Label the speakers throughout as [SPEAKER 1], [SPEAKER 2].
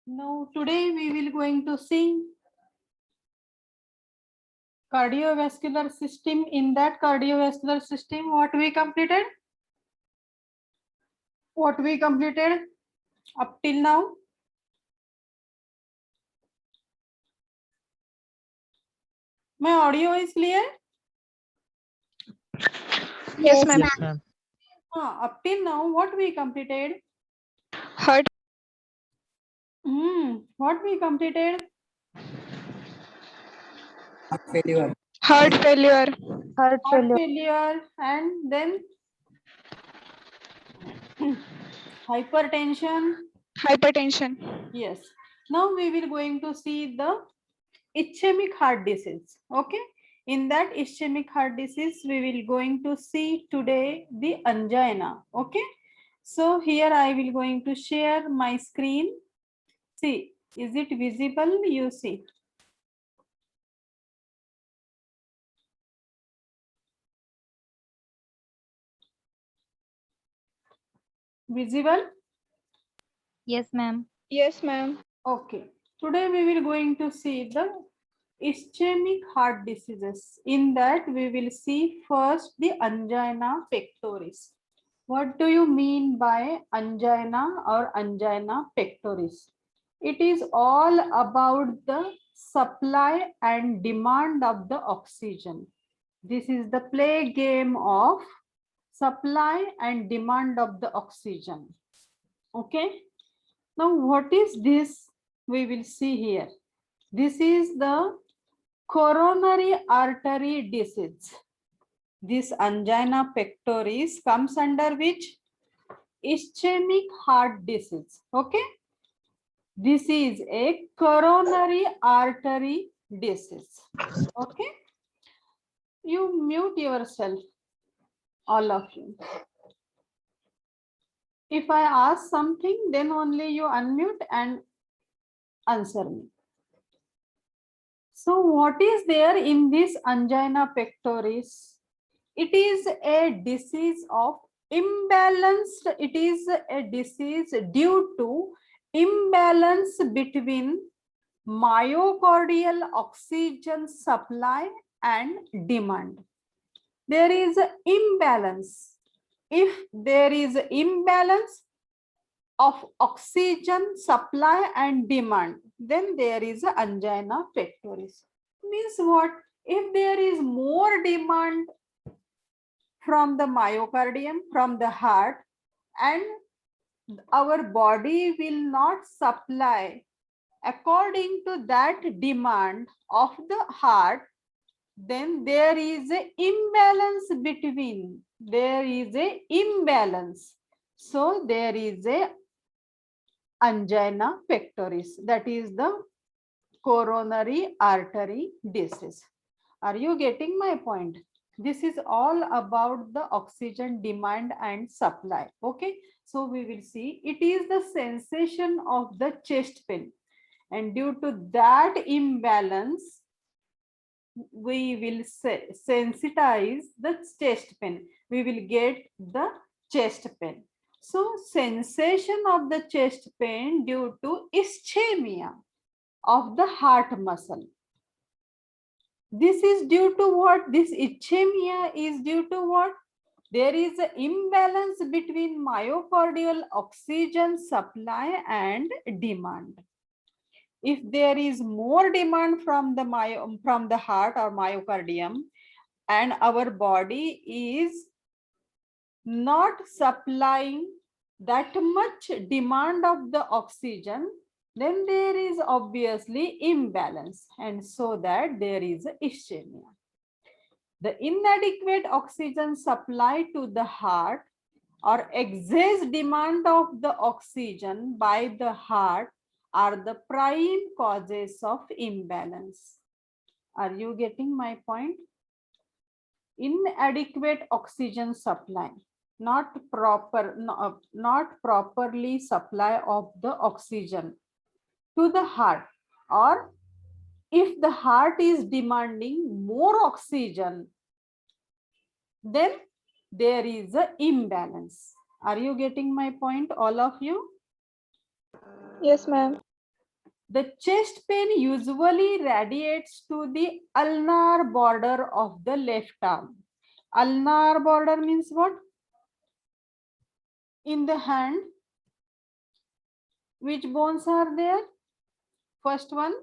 [SPEAKER 1] Now today we will going to see cardiovascular system. In that cardiovascular system, what we completed up till now. My audio is clear?
[SPEAKER 2] Yes, ma'am.
[SPEAKER 3] Yes, ma'am.
[SPEAKER 1] Up till now what we completed?
[SPEAKER 2] Heart,
[SPEAKER 1] What we completed?
[SPEAKER 4] Failure.
[SPEAKER 2] heart failure,
[SPEAKER 1] Heart failure, and then hypertension.
[SPEAKER 2] hypertension,
[SPEAKER 1] Yes. Now we will going to see the ischemic heart disease. Okay. In that ischemic heart disease, we will going to see today the angina. Okay. So here I will going to share my screen. See, is it visible? You see. Visible?
[SPEAKER 3] Yes, ma'am.
[SPEAKER 2] yes, ma'am.
[SPEAKER 1] Okay. Today we will going to see the ischemic heart diseases. In that we will see first the angina pectoris. What do you mean by angina or angina pectoris? It is all about the supply and demand of the oxygen. This is the play game of supply and demand of the oxygen. Okay. Now what is this? We will see here. This is the coronary artery disease. This angina pectoris comes under which? Ischemic heart disease. Okay. This is a coronary artery disease. Okay. You mute yourself, all of you. If I ask something, then only you unmute and answer me. So what is there in this angina pectoris? It is a disease of imbalanced, it is a disease due to imbalance between myocardial oxygen supply and demand. There is an imbalance. If there is an imbalance of oxygen supply and demand, then there is an angina pectoris. Means what? If there is more demand from the myocardium, from the heart, and our body will not supply according to that demand of the heart, then there is a imbalance between, there is a imbalance. So there is a angina pectoris, that is the coronary artery disease. Are you getting my point? This is all about the oxygen demand and supply. Okay, so we will see it is the sensation of the chest pain, and due to that imbalance we will sensitize the chest pain, we will get the chest pain. So sensation of the chest pain due to ischemia of the heart muscle. This is due to what? This ischemia is due to what? There is an imbalance between myocardial oxygen supply and demand. If there is more demand from the heart or myocardium, and our body is not supplying that much demand of the oxygen, then there is obviously imbalance, and so that there is ischemia. The inadequate oxygen supply to the heart or excess demand of the oxygen by the heart are the prime causes of imbalance. Are you getting my point? Inadequate oxygen supply, not properly supply of the oxygen to the heart, or if the heart is demanding more oxygen, then there is an imbalance. Are you getting my point, all of you?
[SPEAKER 2] Yes, ma'am.
[SPEAKER 1] The chest pain usually radiates to the ulnar border of the left arm. Ulnar border means what? In the hand, which bones are there? First one,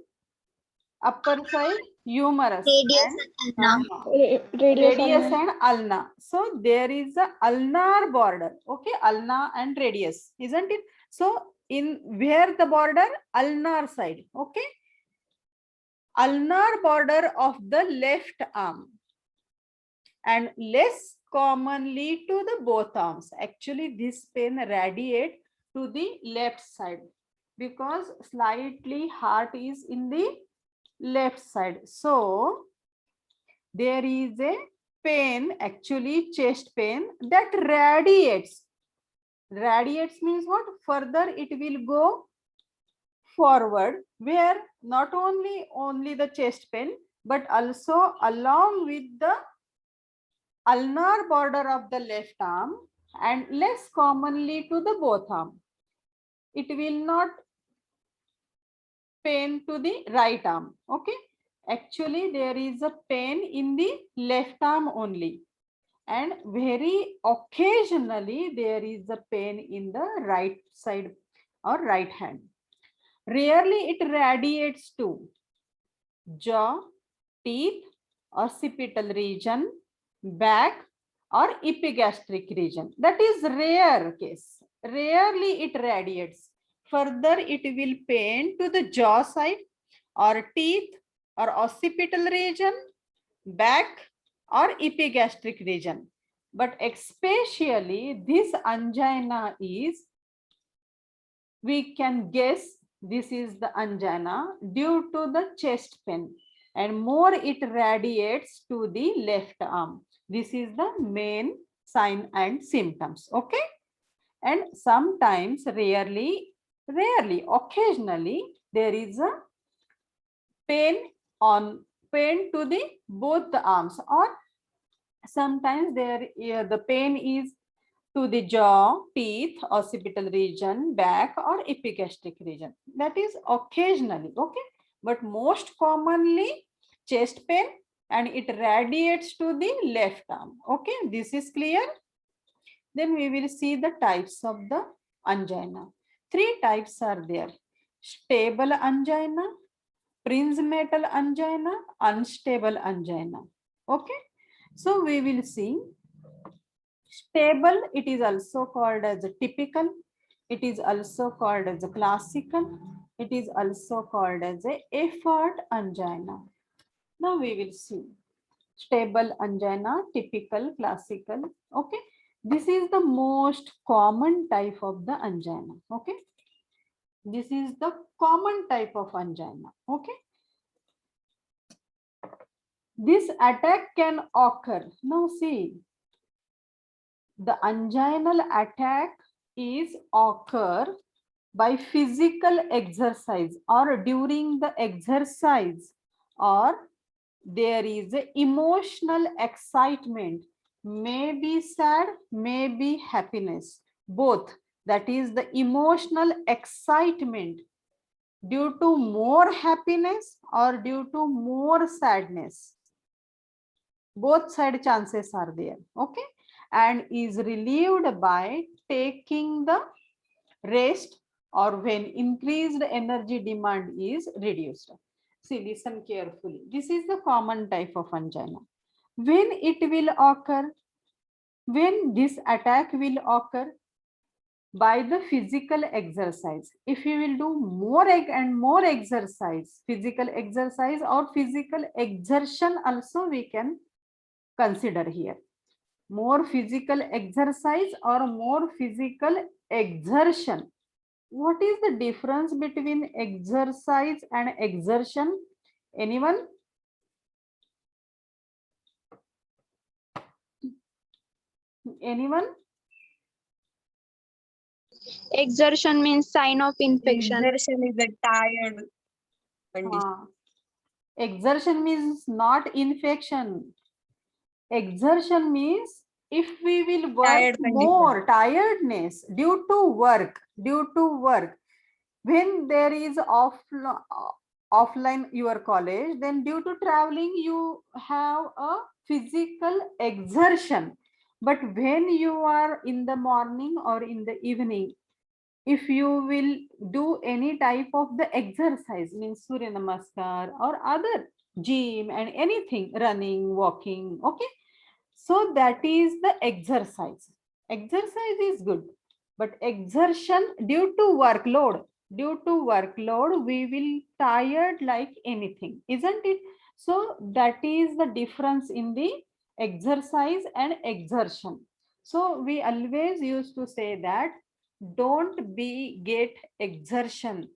[SPEAKER 1] upper side, humerus.
[SPEAKER 3] Radius
[SPEAKER 1] And,
[SPEAKER 3] and ulna.
[SPEAKER 2] Radius
[SPEAKER 1] radius
[SPEAKER 2] ulna.
[SPEAKER 1] and ulna. So there is a ulnar border. Okay, ulna and radius, isn't it? So in where the border? Ulnar side. Okay, ulnar border of the left arm, and less commonly to the both arms. Actually, this pain radiate to the left side because slightly heart is in the left side. So there is a pain, actually chest pain, that radiates. Radiates means what? Further it will go forward, where not only the chest pain, but also along with the ulnar border of the left arm, and less commonly to the both arm. It will not pain to the right arm. Okay, actually there is a pain in the left arm only, and very occasionally there is a pain in the right side or right hand. Rarely it radiates to jaw, teeth, occipital region, back, or epigastric region. That is rare case. Rarely it radiates. Further, it will pain to the jaw side or teeth or occipital region, back, or epigastric region. But especially this angina is, we can guess this is the angina due to the chest pain, and more it radiates to the left arm. This is the main sign and symptoms. Okay, and sometimes, rarely, occasionally there is a pain to the both the arms, or sometimes the pain is to the jaw, teeth, occipital region, back, or epigastric region. That is occasionally. Okay, but most commonly chest pain, and it radiates to the left arm. Okay, this is clear. Then we will see the types of the angina. 3 types are there: stable angina, Prinzmetal angina, unstable angina. Okay, so we will see stable. It is also called as a typical. It is also called as a classical. It is also called as a effort angina. Now we will see stable angina, typical, classical. Okay, this is the most common type of the angina. Okay, this is the common type of angina. Okay, this attack can occur. Now see, the anginal attack is occur by physical exercise or during the exercise, or there is a emotional excitement, maybe sad, maybe happiness, both. That is the emotional excitement due to more happiness or due to more sadness. Both side chances are there. Okay, and is relieved by taking the rest or when increased energy demand is reduced. See, listen carefully. This is the common type of angina. When it will occur, when this attack will occur, by the physical exercise. If you will do more and more exercise, physical exercise or physical exertion also we can consider here. More physical exercise or more physical exertion. What is the difference between exercise and exertion? Anyone? Anyone?
[SPEAKER 2] Exertion means sign of infection.
[SPEAKER 4] Exertion is a tired condition.
[SPEAKER 1] Exertion means not infection. Exertion means if we will work
[SPEAKER 4] Tired condition.
[SPEAKER 1] more, tiredness due to work, When there is offline your college, then due to traveling you have a physical exertion. But when you are in the morning or in the evening, if you will do any type of the exercise, means Surya Namaskar or other gym and anything, running, walking, okay, so that is the exercise. Exercise is good, but exertion due to workload, we will tired like anything, isn't it? So that is the difference in the exercise and exertion. So we always used to say that don't be get exertion.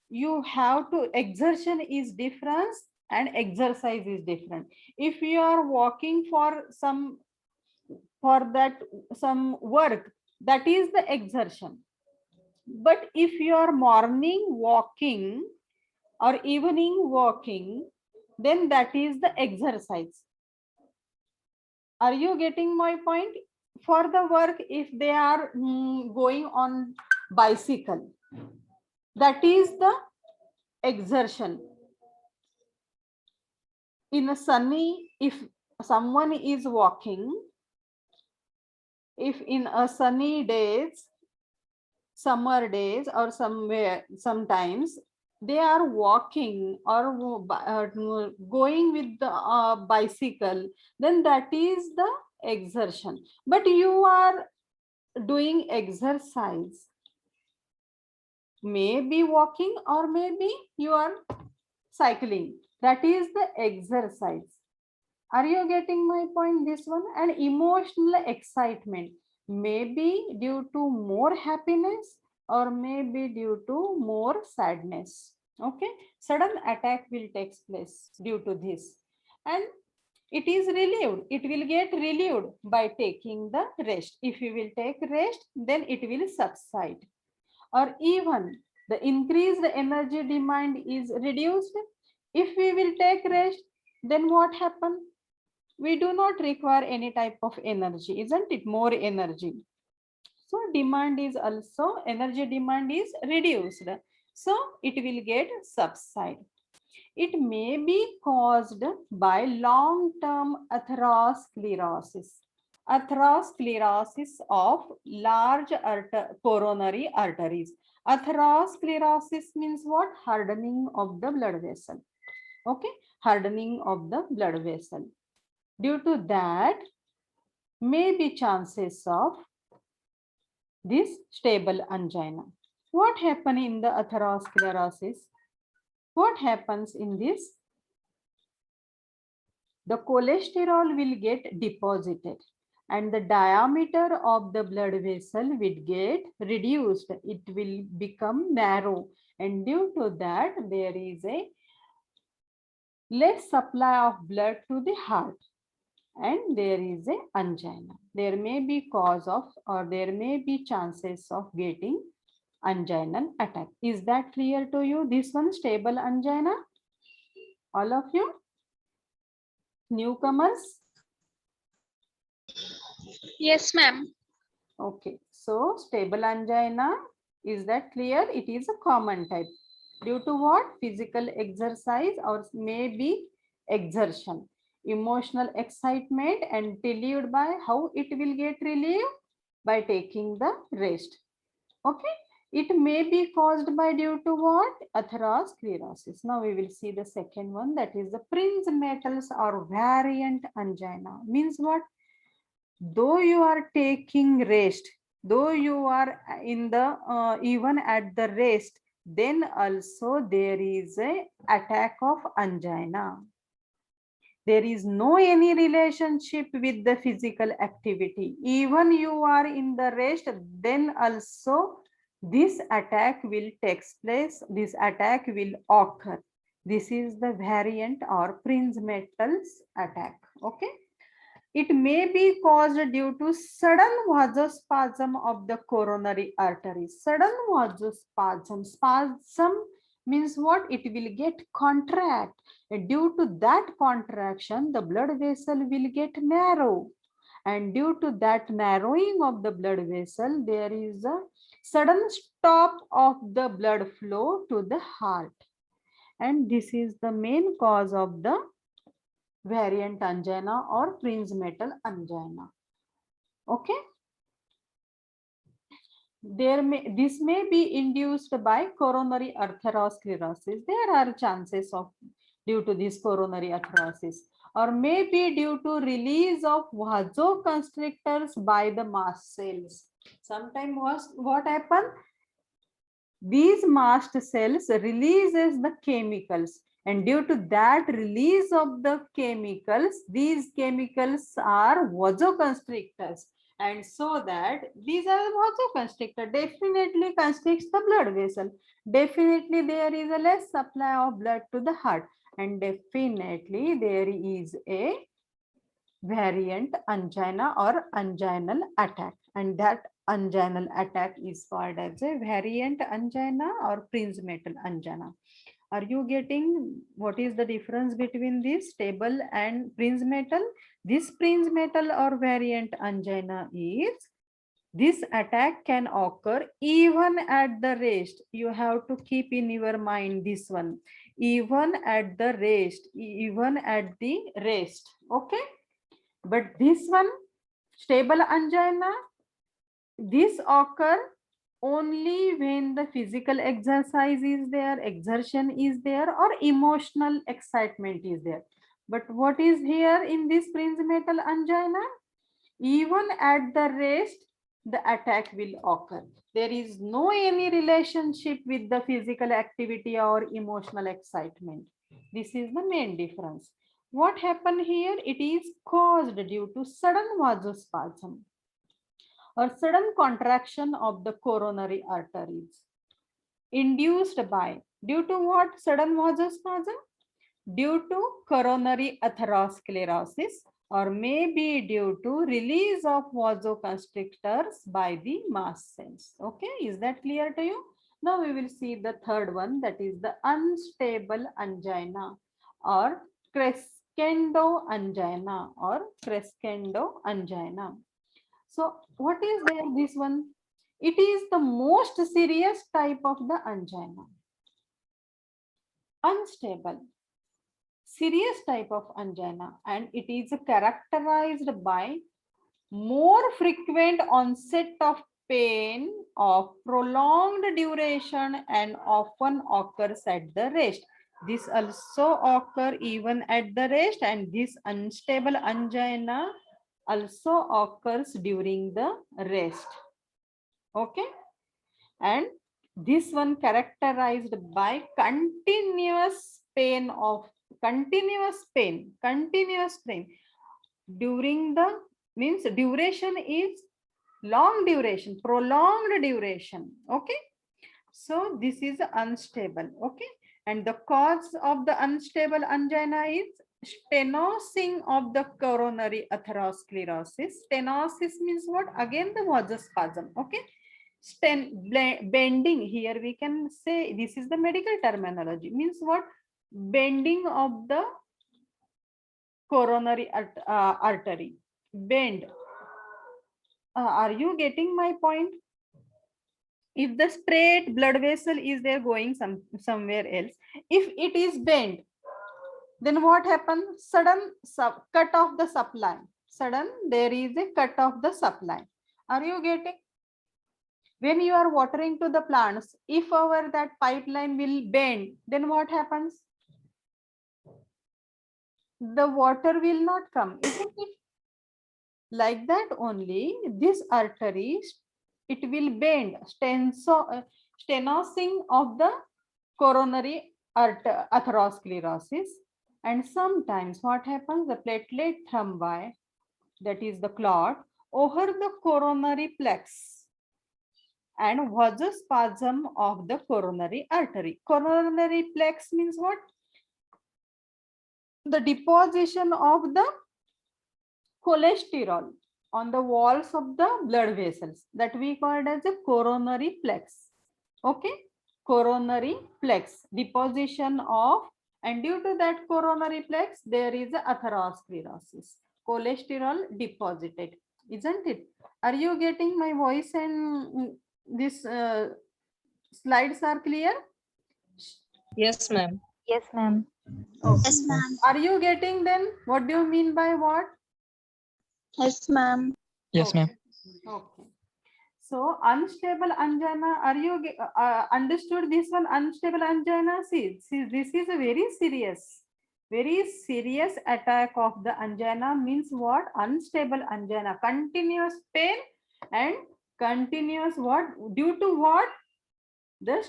[SPEAKER 1] You have to, exertion is different and exercise is different. If you are walking for that some work, that is the exertion. But if you are morning walking or evening walking, then that is the exercise. Are you getting my point? For the work, if they are going on bicycle, that is the exertion. In a sunny, if someone is walking, if in a sunny days, summer days or somewhere, sometimes they are walking or going with the bicycle, then that is the exertion. But you are doing exercise, maybe walking or maybe you are cycling, that is the exercise. Are you getting my point? This one. And emotional excitement, maybe due to more happiness or maybe due to more sadness. Okay, sudden attack will take place due to this, and it is relieved. It will get relieved by taking the rest. If you will take rest, then it will subside. Or even the increased energy demand is reduced. If we will take rest, then what happens? We do not require any type of energy, isn't it? More energy. So demand is also, energy demand is reduced. So it will get subside. It may be caused by long-term atherosclerosis. Atherosclerosis of large coronary arteries. Atherosclerosis means what? Hardening of the blood vessel. Okay, hardening of the blood vessel. Due to that, may be chances of this stable angina. What happens in the atherosclerosis? What happens in this? The cholesterol will get deposited and the diameter of the blood vessel will get reduced. It will become narrow, and due to that there is a less supply of blood to the heart, and there is a angina. There may be cause of, or there may be chances of getting anginal attack. Is that clear to you? This one, stable angina, all of you newcomers?
[SPEAKER 2] Yes, ma'am.
[SPEAKER 1] Okay, so stable angina, is that clear? It is a common type. Due to what? Physical exercise or maybe exertion. Emotional excitement, and relieved by how it will get relieved? By taking the rest. Okay, it may be caused by due to what? Atherosclerosis. Now we will see the second one, that is the Prinzmetal's or variant angina. Means what? Though you are taking rest, though you are in the even at the rest, then also there is a attack of angina. There is no any relationship with the physical activity. Even you are in the rest, then also this attack will take place, this attack will occur. This is the variant or Prinzmetal's attack. Okay. It may be caused due to sudden vasospasm of the coronary arteries. Sudden vasospasm. Spasm means what? It will get contract. And due to that contraction, the blood vessel will get narrow. and due to that narrowing of the blood vessel, there is a sudden stop of the blood flow to the heart, and this is the main cause of the variant angina or Prinzmetal angina. Okay, this may be induced by coronary atherosclerosis. There are chances of due to this coronary atherosclerosis, or maybe due to release of vasoconstrictors by the mast cells. Sometimes what happens? These mast cells releases the chemicals, and due to that release of the chemicals, these chemicals are vasoconstrictors, and so that these are vasoconstrictor definitely constricts the blood vessel. Definitely there is a less supply of blood to the heart, and definitely there is a variant angina or anginal attack, and that anginal attack is called as a variant angina or Prinzmetal angina. Are you getting what is the difference between this stable and Prinzmetal? This Prinzmetal or variant angina is, this attack can occur even at the rest. You have to keep in your mind this one, even at the rest, even at the rest. Okay, but this one, stable angina, this occur only when the physical exercise is there, exertion is there, or emotional excitement is there. But what is here in this Prinzmetal angina? Even at the rest, the attack will occur. There is no any relationship with the physical activity or emotional excitement. This is the main difference. What happened here? It is caused due to sudden vasospasm or sudden contraction of the coronary arteries, induced by, due to what sudden vasospasm? Due to coronary atherosclerosis, or maybe due to release of vasoconstrictors by the mast cells. Okay, is that clear to you? Now we will see the third one, that is the unstable angina or crescendo angina or crescendo angina. So what is there this one? It is the most serious type of the angina. Unstable, serious type of angina, and it is characterized by more frequent onset of pain of prolonged duration and often occurs at the rest. This also occur even at the rest, and this unstable angina also occurs during the rest. Okay, and this one characterized by continuous pain during the, means duration is long duration, prolonged duration. Okay, so this is unstable. Okay, and the cause of the unstable angina is stenosing of the coronary atherosclerosis. Stenosis means what? Again the vasospasm. Okay, bending, here we can say this is the medical terminology, means what? Bending of the coronary artery, bend. Are you getting my point? If the straight blood vessel is there going somewhere else, if it is bent, then what happens? Sudden cut off the supply. Sudden, there is a cut off the supply. Are you getting? When you are watering to the plants, if our that pipeline will bend, then what happens? The water will not come, isn't it? Like that only, this artery, it will bend, stenosing of the coronary atherosclerosis. And sometimes what happens? The platelet thrombi, that is the clot, over the coronary plex and vasospasm of the coronary artery. Coronary plex means what? The deposition of the cholesterol on the walls of the blood vessels, that we called as a coronary plex. Okay, coronary plex, deposition of, and due to that coronary plex there is a atherosclerosis. cholesterol deposited, isn't it? Are you getting my voice and this slides are clear?
[SPEAKER 4] Yes, ma'am.
[SPEAKER 3] Yes, ma'am.
[SPEAKER 1] Okay.
[SPEAKER 2] Yes, ma'am.
[SPEAKER 1] Are you getting then? What do you mean by what?
[SPEAKER 2] Yes, ma'am.
[SPEAKER 5] Yes, ma'am.
[SPEAKER 1] Okay. So unstable angina, are you understood this one? Unstable angina, see, this is a very serious attack of the angina. Means what? Unstable angina, continuous pain and continuous what? Due to what? The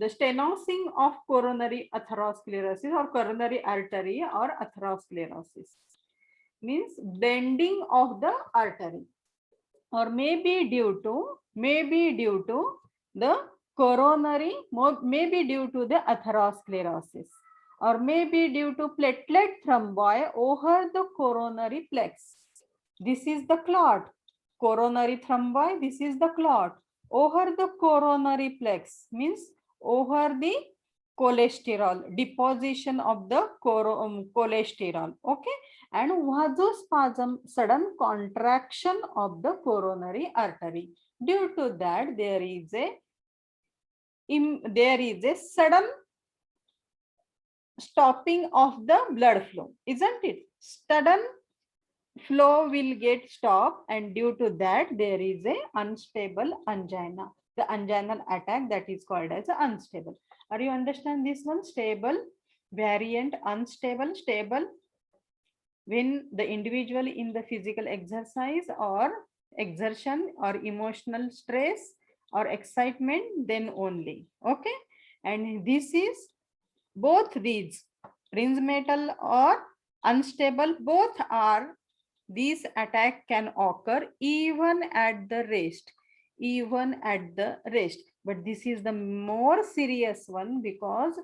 [SPEAKER 1] stenosing of coronary atherosclerosis or coronary artery or atherosclerosis. Means bending of the artery, or maybe due to the coronary, maybe due to the atherosclerosis, or maybe due to platelet thrombi over the coronary plex. This is the clot. Coronary thrombi, this is the clot. Over the coronary plex means over the cholesterol, deposition of the cholesterol. Okay. And vasospasm, sudden contraction of the coronary artery. Due to that, there is a sudden stopping of the blood flow, isn't it? Sudden flow will get stopped, and due to that there is a unstable angina, the anginal attack, that is called as unstable. Are you understand this one? Stable, variant, unstable, stable. When the individual in the physical exercise or exertion or emotional stress or excitement, then only. Okay. And this is both these, Prinzmetal or unstable, both are, these attack can occur even at the rest, but this is the more serious one, because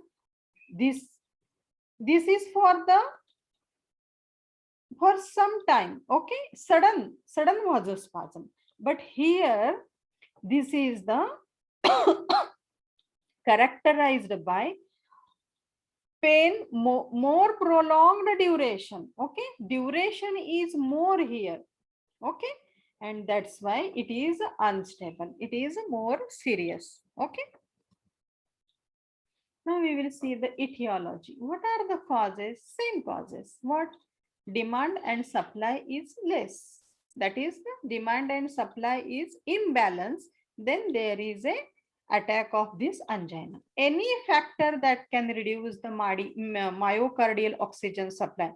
[SPEAKER 1] this is for some time. Okay. Sudden vasospasm, but here this is the characterized by pain, more prolonged duration. Okay. Duration is more here. Okay. And that's why it is unstable, it is more serious. Okay. Now we will see the etiology. What are the causes? Same causes. What? Demand and supply is less. That is, the demand and supply is imbalance. Then there is a attack of this angina. Any factor that can reduce the myocardial oxygen supply,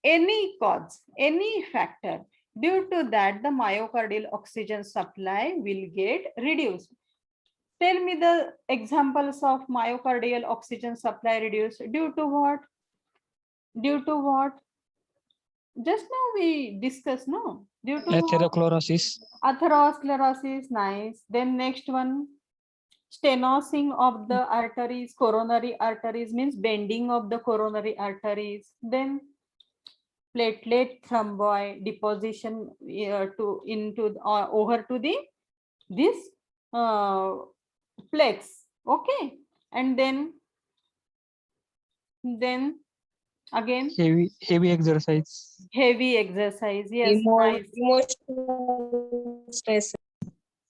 [SPEAKER 1] any cause, any factor, due to that the myocardial oxygen supply will get reduced. Tell me the examples of myocardial oxygen supply reduced. Due to what? Due to what? Just now we discussed, no? Due to what?
[SPEAKER 5] Atherosclerosis.
[SPEAKER 1] Atherosclerosis, nice. Then next one, stenosing of the arteries, coronary arteries, means bending of the coronary arteries. Then platelet thrombi deposition over to this plex. Okay. And then again
[SPEAKER 5] Heavy exercise.
[SPEAKER 1] heavy exercise. Yes, nice.
[SPEAKER 4] Emotional stress.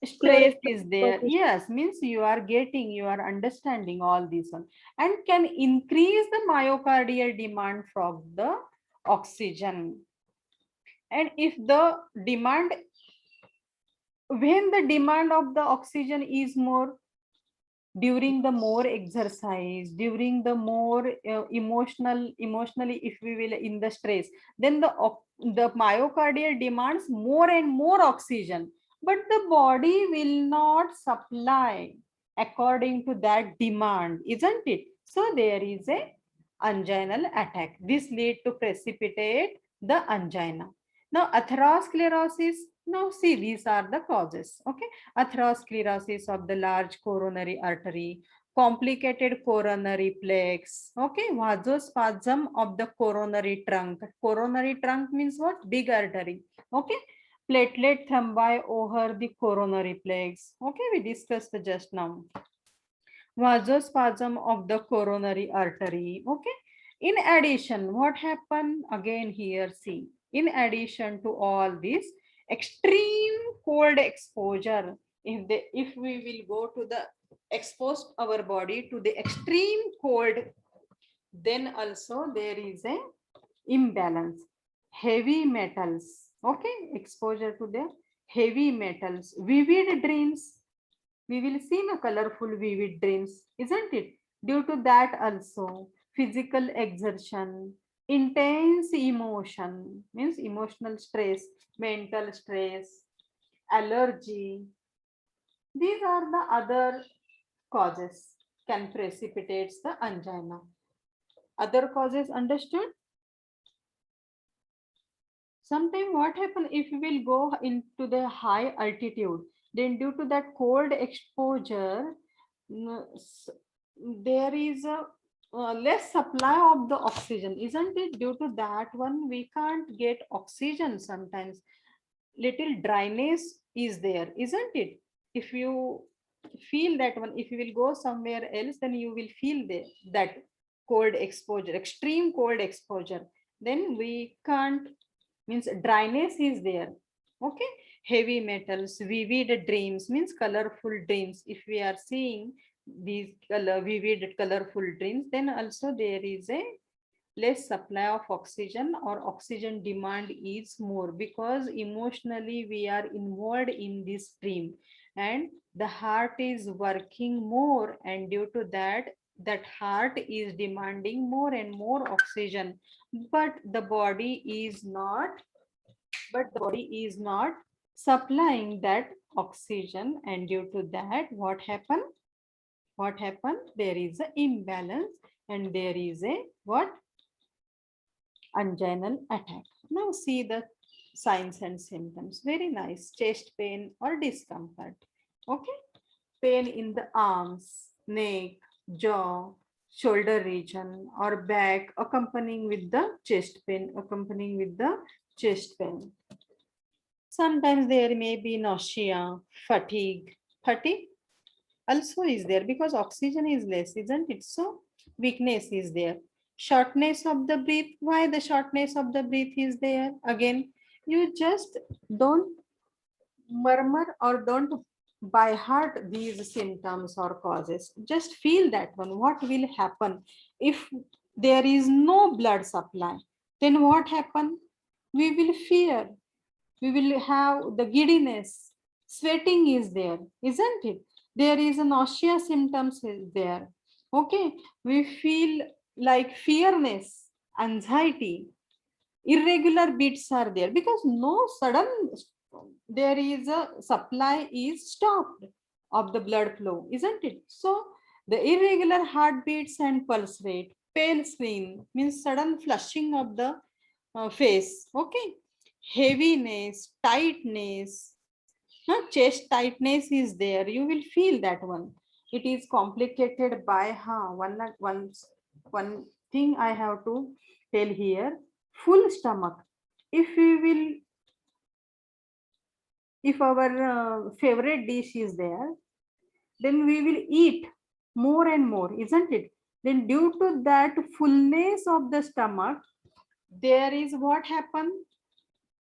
[SPEAKER 1] Stress is there. Yes, means you are understanding all this one, and can increase the myocardial demand from the oxygen. And if the demand, when the demand of the oxygen is more, during the more exercise, during the more emotionally, if we will, in the stress, then the myocardial demands more and more oxygen, but the body will not supply according to that demand, isn't it? So there is a anginal attack. This lead to precipitate the angina. Now atherosclerosis, now see, these are the causes. Okay. Atherosclerosis of the large coronary artery, complicated coronary plex. Okay. Vasospasm of the coronary trunk. Coronary trunk means what? Big artery. Okay. Platelet thrombi over the coronary plex. Okay. We discussed just now. Vasospasm of the coronary artery. Okay. In addition, what happened again here? See, in addition to all this extreme cold exposure, if we will go to the expose our body to the extreme cold, then also there is a imbalance. Heavy metals, okay, exposure to the heavy metals, vivid dreams. We will see the colorful vivid dreams, isn't it? Due to that also, physical exertion, intense emotion, means emotional stress, mental stress, allergy. These are the other causes can precipitate the angina. Other causes understood? Sometimes what happen if we will go into the high altitude, then due to that cold exposure, there is a less supply of the oxygen, isn't it? Due to that one, we can't get oxygen sometimes. Little dryness is there, isn't it? If you feel that one, if you will go somewhere else, then you will feel that cold exposure, extreme cold exposure. Then we can't, means dryness is there. Okay, heavy metals, vivid dreams means colorful dreams. If we are seeing these vivid colorful dreams, then also there is a less supply of oxygen or oxygen demand is more, because emotionally we are involved in this dream and the heart is working more, and due to that, that heart is demanding more and more oxygen, but the body is not supplying that oxygen, and due to that, what happened, there is an imbalance, and there is a what, anginal attack. Now see the signs and symptoms. Very nice. Chest pain or discomfort. Okay. Pain in the arms, neck, jaw, shoulder region or back, accompanying with the chest pain, Sometimes there may be nausea, fatigue. Fatigue also is there because oxygen is less, isn't it? So weakness is there. Shortness of the breath. Why the shortness of the breath is there? Again, you just don't murmur or don't by heart these symptoms or causes. Just feel that one. What will happen if there is no blood supply? Then what happen? We will fear. We will have the giddiness. Sweating is there, isn't it? There is a nausea symptoms is there. Okay, we feel like fearness, anxiety, irregular beats are there because no sudden, there is a supply is stopped of the blood flow, isn't it? So the irregular heartbeats and pulse rate, pale skin means sudden flushing of the face. Okay, heaviness, tightness, chest tightness is there. You will feel that one. It is complicated by one thing I have to tell here. Full stomach. If our favorite dish is there, then we will eat more and more, isn't it? Then due to that fullness of the stomach, there is what happened?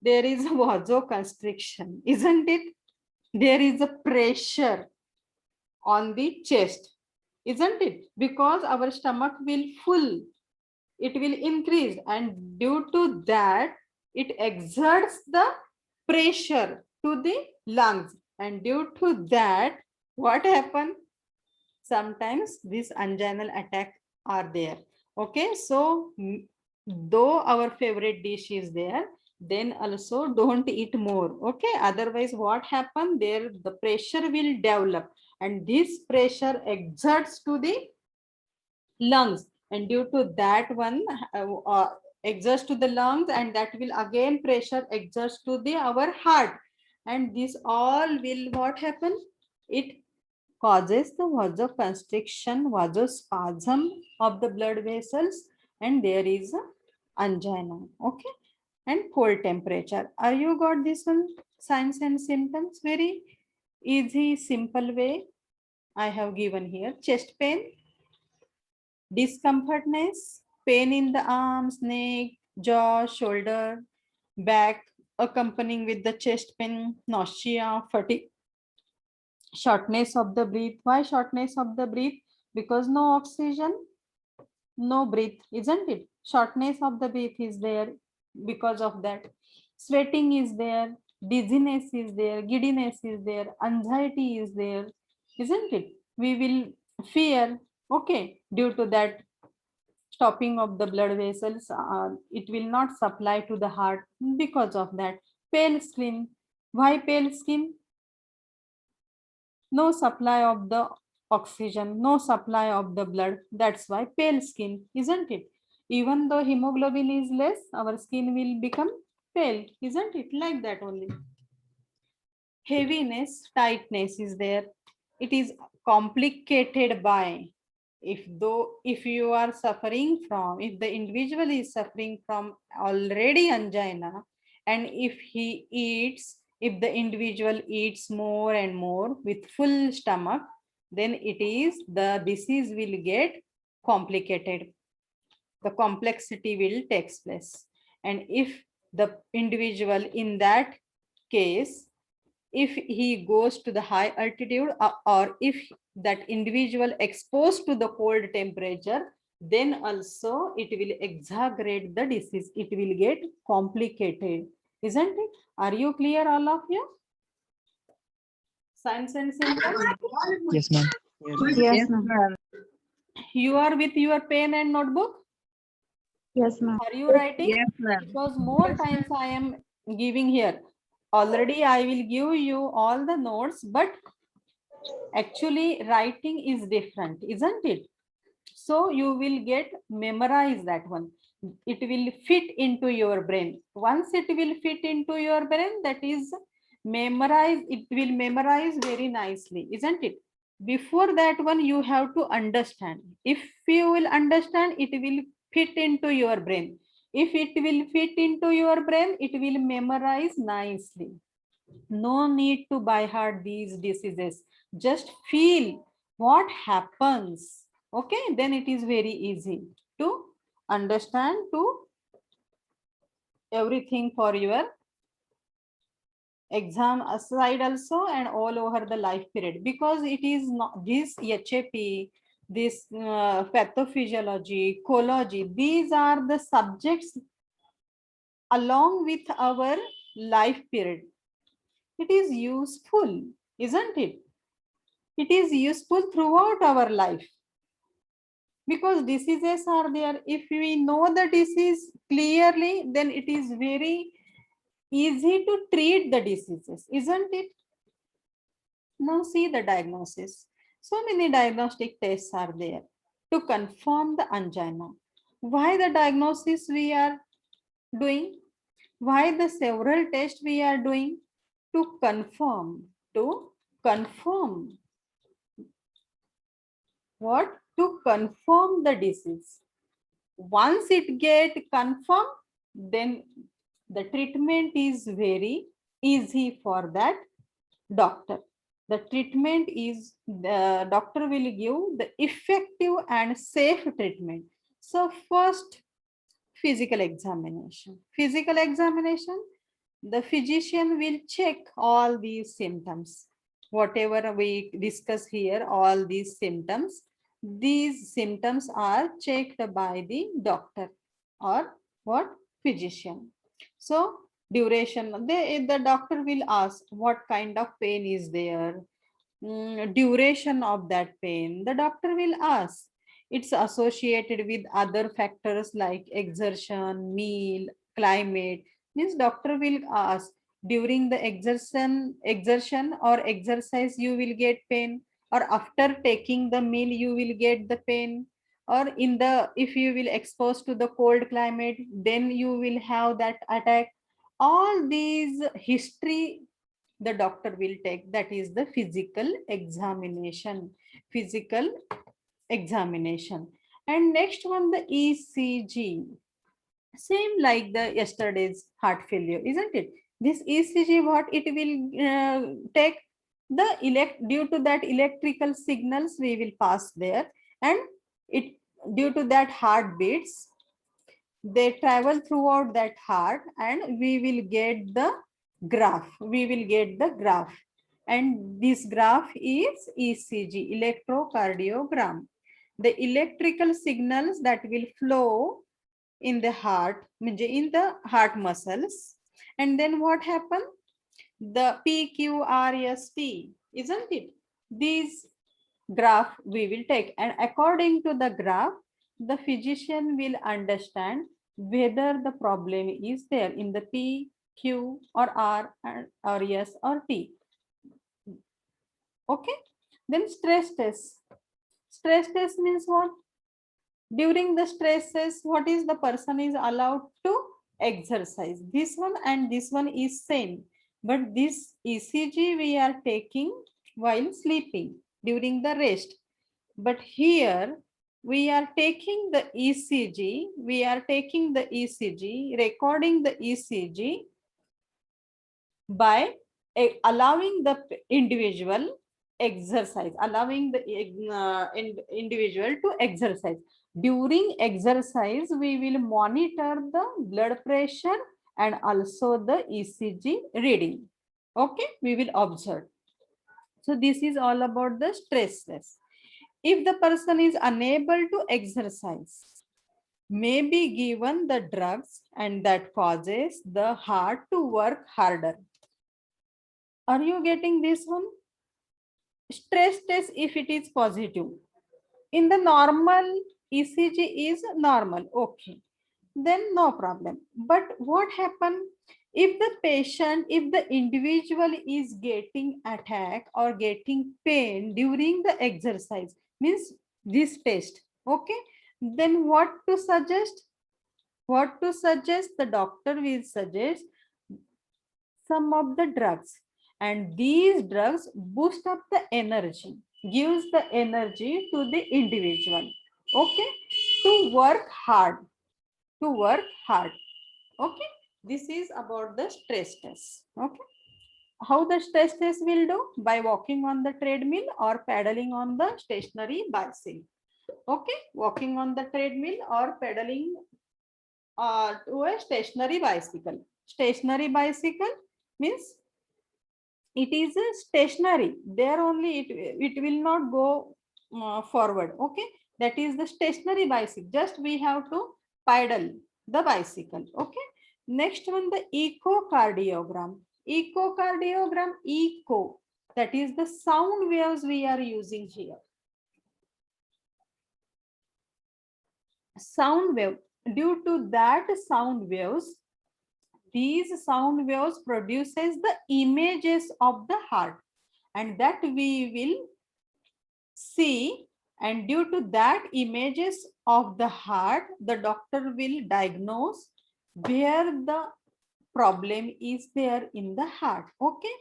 [SPEAKER 1] There is a vasoconstriction, isn't it? There is a pressure on the chest, isn't it? Because our stomach will full, it will increase, and due to that, it exerts the pressure to the lungs, and due to that, what happen? Sometimes these anginal attack are there. Okay, so though our favorite dish is there, then also don't eat more. Okay, otherwise what happen there, the pressure will develop, and this pressure exerts to the lungs, and due to that one exerts to the lungs, and that will again pressure exerts to the our heart, and this all will what happen, it causes the vasoconstriction, vasospasm of the blood vessels, and there is a angina. Okay, and cold temperature. Are you got this one? Signs and symptoms, very easy simple way I have given here. Chest pain, discomfortness, pain in the arms, neck, jaw, shoulder, back, accompanying with the chest pain, nausea, fatigue, shortness of the breath. Why shortness of the breath? Because no oxygen, no breath, isn't it? Shortness of the breath is there because of that. Sweating is there, dizziness is there, giddiness is there, anxiety is there, isn't it? We will fear, okay, due to that stopping of the blood vessels, it will not supply to the heart because of that. Pale skin. Why pale skin? No supply of the oxygen, no supply of the blood. That's why pale skin, isn't it? Even though hemoglobin is less, our skin will become pale, isn't it? Like that only. Heaviness, tightness is there. It is complicated by, if you are suffering from, if the individual is suffering from already angina, and if the individual eats more and more with full stomach, then the disease will get complicated. The complexity will take place. And if the individual in that case, if he goes to the high altitude, or if that individual exposed to the cold temperature, then also it will exaggerate the disease. It will get complicated, isn't it? Are you clear, all of you? Science and symptoms.
[SPEAKER 5] Yes, ma'am.
[SPEAKER 4] Yes, ma'am.
[SPEAKER 1] You are with your pen and notebook?
[SPEAKER 2] Yes, ma'am.
[SPEAKER 1] Are you writing?
[SPEAKER 4] Yes, ma'am.
[SPEAKER 1] Because more times I am giving here. Already I will give you all the notes, but actually writing is different, isn't it? So you will get memorize that one. It will fit into your brain. Once it will fit into your brain, that is memorize, it will memorize very nicely, isn't it? Before that one, you have to understand. If you will understand, it will fit into your brain. If it will fit into your brain, it will memorize nicely. No need to by heart these diseases. Just feel what happens. Okay, then it is very easy to understand to everything for your exam aside also, and all over the life period, because it is not this HAP, this pathophysiology, ecology, these are the subjects along with our life period. It is useful, isn't it? It is useful throughout our life, because diseases are there. If we know the disease clearly, then it is very easy to treat the diseases, isn't it? Now see the diagnosis. So many diagnostic tests are there to confirm the angina. Why the diagnosis we are doing? Why the several tests we are doing? To confirm what? To confirm the disease. Once it get confirmed, then the treatment is very easy for that doctor. The treatment is, the doctor will give the effective and safe treatment. So first, physical examination. Physical examination, the physician will check all these symptoms. Whatever we discuss here, all these symptoms are checked by the doctor or what? Physician. So duration, the doctor will ask what kind of pain is there, duration of that pain, the doctor will ask. It's associated with other factors like exertion, meal, climate. Means doctor will ask, during the exertion or exercise you will get pain, or after taking the meal you will get the pain, or if you will expose to the cold climate, then you will have that attack. All these history the doctor will take. That is the physical examination. And next one, the ECG. Same like the yesterday's heart failure, isn't it? This ECG, what it will take, the due to that electrical signals we will pass there, and it due to that heartbeats, they travel throughout that heart, and we will get the graph. We will get the graph. And this graph is ECG, electrocardiogram. The electrical signals that will flow in the heart, in the heart muscles. And then what happened? The PQRST, isn't it? These graph we will take, and according to the graph, the physician will understand whether the problem is there in the P, Q, or R, or S, or T. Okay. Then stress test. Stress test means what? During the stresses, what is the person is allowed to exercise? This one and this one is same, but this ECG we are taking while sleeping during the rest. But here we are taking the ECG, recording the ECG by allowing the individual exercise, allowing the individual to exercise. During exercise, we will monitor the blood pressure and also the ECG reading. Okay, we will observe. So this is all about the stress test. If the person is unable to exercise, may be given the drugs, and that causes the heart to work harder. Are you getting this one? Stress test, if it is positive, in the normal ECG is normal, okay, then no problem. But what happens if the patient, if the individual is getting attack or getting pain during the exercise, means this test, okay, then what to suggest? What to suggest? The doctor will suggest some of the drugs, and these drugs boost up the energy, gives the energy to the individual, okay, to work hard, okay. This is about the stress test, okay. How the stress test will do? By walking on the treadmill or pedaling on the stationary bicycle, okay, walking on the treadmill or pedaling to a stationary bicycle. Stationary bicycle means it is a stationary, there only it will not go forward, okay. That is the stationary bicycle, just we have to pedal the bicycle, okay. Next one, the echocardiogram. Echo, that is the sound waves we are using here. Sound wave, due to that sound waves, these sound waves produces the images of the heart, and that we will see, and due to that images of the heart, the doctor will diagnose where the problem is there in the heart, okay.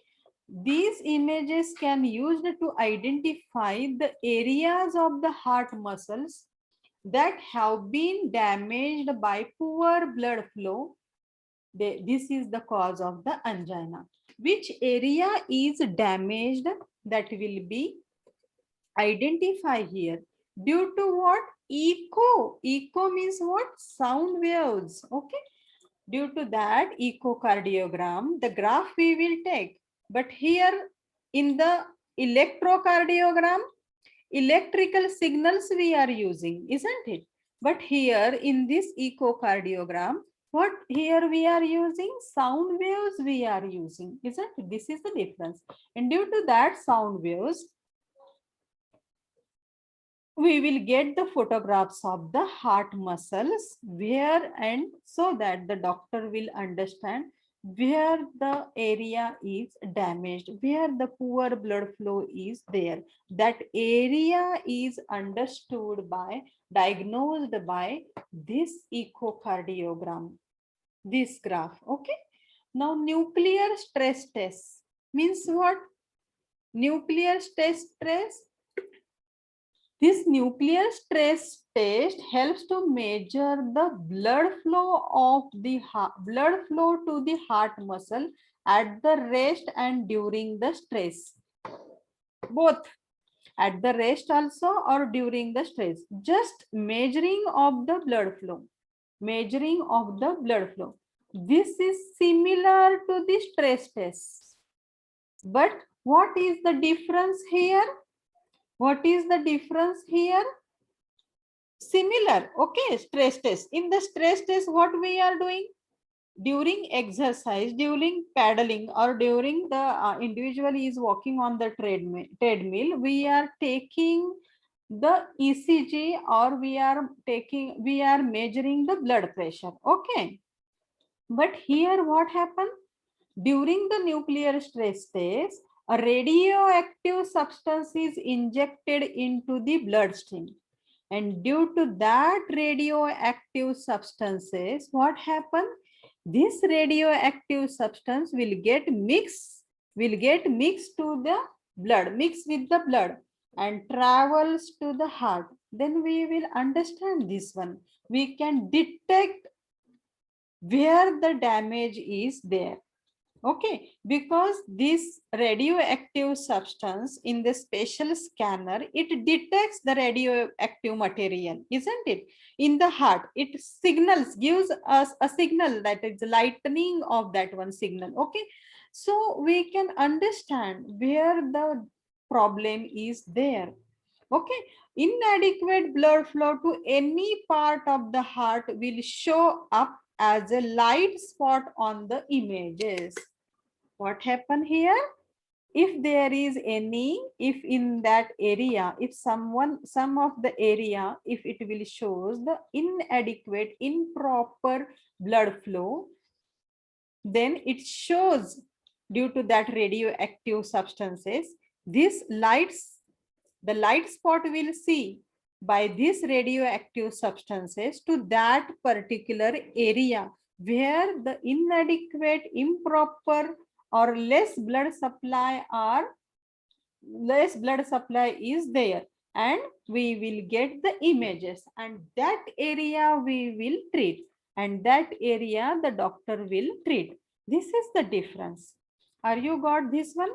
[SPEAKER 1] These images can used to identify the areas of the heart muscles that have been damaged by poor blood flow. This is the cause of the angina. Which area is damaged, that will be identified here. Due to what? Echo means what? Sound waves, okay. Due to that echocardiogram, the graph we will take. But here in the electrocardiogram, electrical signals we are using, isn't it? But here in this echocardiogram, what here we are using? Sound waves we are using, isn't it? This is the difference. And due to that sound waves, we will get the photographs of the heart muscles where, and so that the doctor will understand where the area is damaged, where the poor blood flow is there. That area is understood by, diagnosed by this echocardiogram, this graph, okay. Now nuclear stress test means what? Nuclear stress test. This nuclear stress test helps to measure the blood flow of the blood flow to the heart muscle at the rest and during the stress. Both at the rest also or during the stress. Just measuring of the blood flow. measuring of the blood flow. This is similar to the stress test. But what is the difference here? What is the difference here? Similar, okay, stress test. In the stress test, what we are doing? During exercise, during paddling, or during the individual is walking on the treadmill, we are taking the ECG, or we are measuring the blood pressure, okay. But here what happened? During the nuclear stress test, a radioactive substance is injected into the bloodstream. And due to that radioactive substances, what happened? This radioactive substance will get mixed to the blood, mixed with the blood, and travels to the heart. Then we will understand this one. We can detect where the damage is there. Okay, because this radioactive substance in the special scanner, it detects the radioactive material, isn't it? In the heart, it gives us a signal, that is lightening of that one signal. Okay, so we can understand where the problem is there. Okay, inadequate blood flow to any part of the heart will show up as a light spot on the images. What happened here? If there is any, if in that area, if some of the area, if it will shows the inadequate, improper blood flow, then it shows due to that radioactive substances, this the light spot will see by these radioactive substances to that particular area where the inadequate, improper, or less blood supply is there, and we will get the images, and that area we will treat, and that area the doctor will treat. This is the difference. Are you got this one?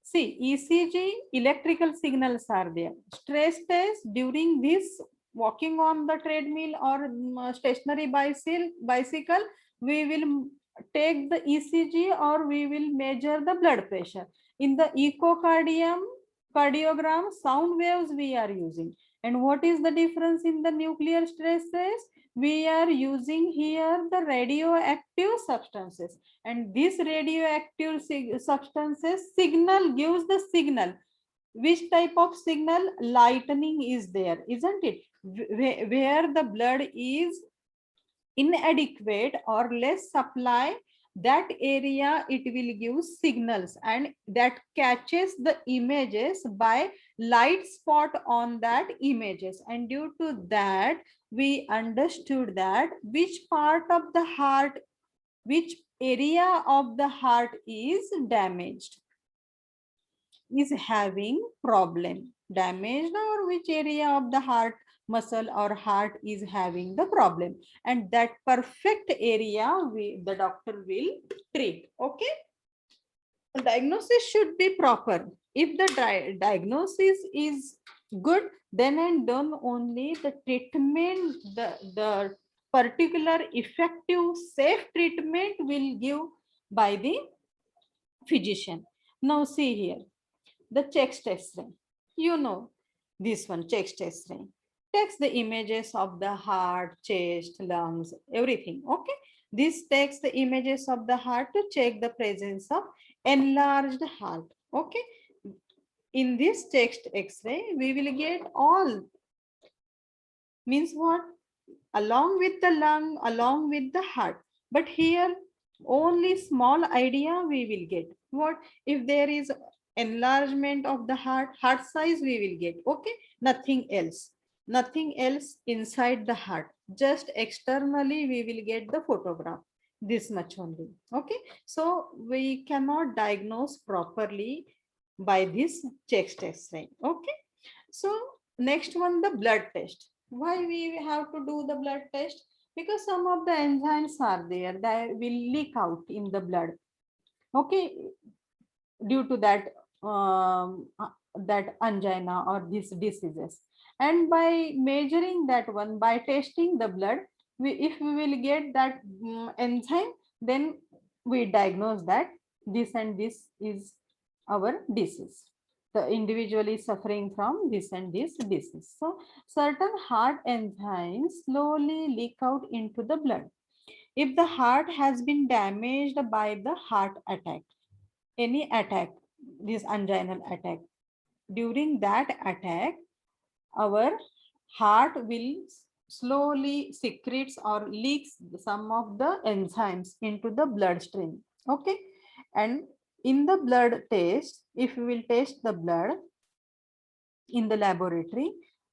[SPEAKER 1] See, ECG, electrical signals are there. Stress test, during this walking on the treadmill or stationary bicycle, we will take the ECG, or we will measure the blood pressure. In the cardiogram, sound waves we are using. And what is the difference in the nuclear stress test? We are using here the radioactive substances, and this radioactive substances gives the signal. Which type of signal? Lightening is there, isn't it? Where the blood is inadequate or less supply, that area it will give signals, and that catches the images by light spot on that images, and due to that we understood that which part of the heart, which area of the heart is damaged, is having problem, damaged, or which area of the heart muscle or heart is having the problem, and that perfect area the doctor will treat. Okay, diagnosis should be proper. If the diagnosis is good, then and then only the treatment, the particular effective safe treatment will give by the physician. Now see here, the chest X-ray. You know this one, chest X-ray. Takes the images of the heart, chest, lungs, everything. Okay. This takes the images of the heart to check the presence of enlarged heart. Okay. In this chest X-ray, we will get all. Means what? Along with the lung, along with the heart. But here, only small idea we will get. What if there is enlargement of the heart size we will get? Okay, nothing else inside the heart, just externally we will get the photograph, this much only. Okay, so we cannot diagnose properly by this chest X-ray. Okay, so next one, the blood test. Why we have to do the blood test? Because some of the enzymes are there that will leak out in the blood. Okay, due to that that angina or these diseases, and by measuring that one, by testing the blood, if we will get that enzyme, then we diagnose that this and this is our disease. The individual is suffering from this and this disease. So certain heart enzymes slowly leak out into the blood. If the heart has been damaged by the heart attack, any attack, this anginal attack, during that attack, our heart will slowly secretes or leaks some of the enzymes into the bloodstream. Okay, and in the blood test, if we will test the blood in the laboratory,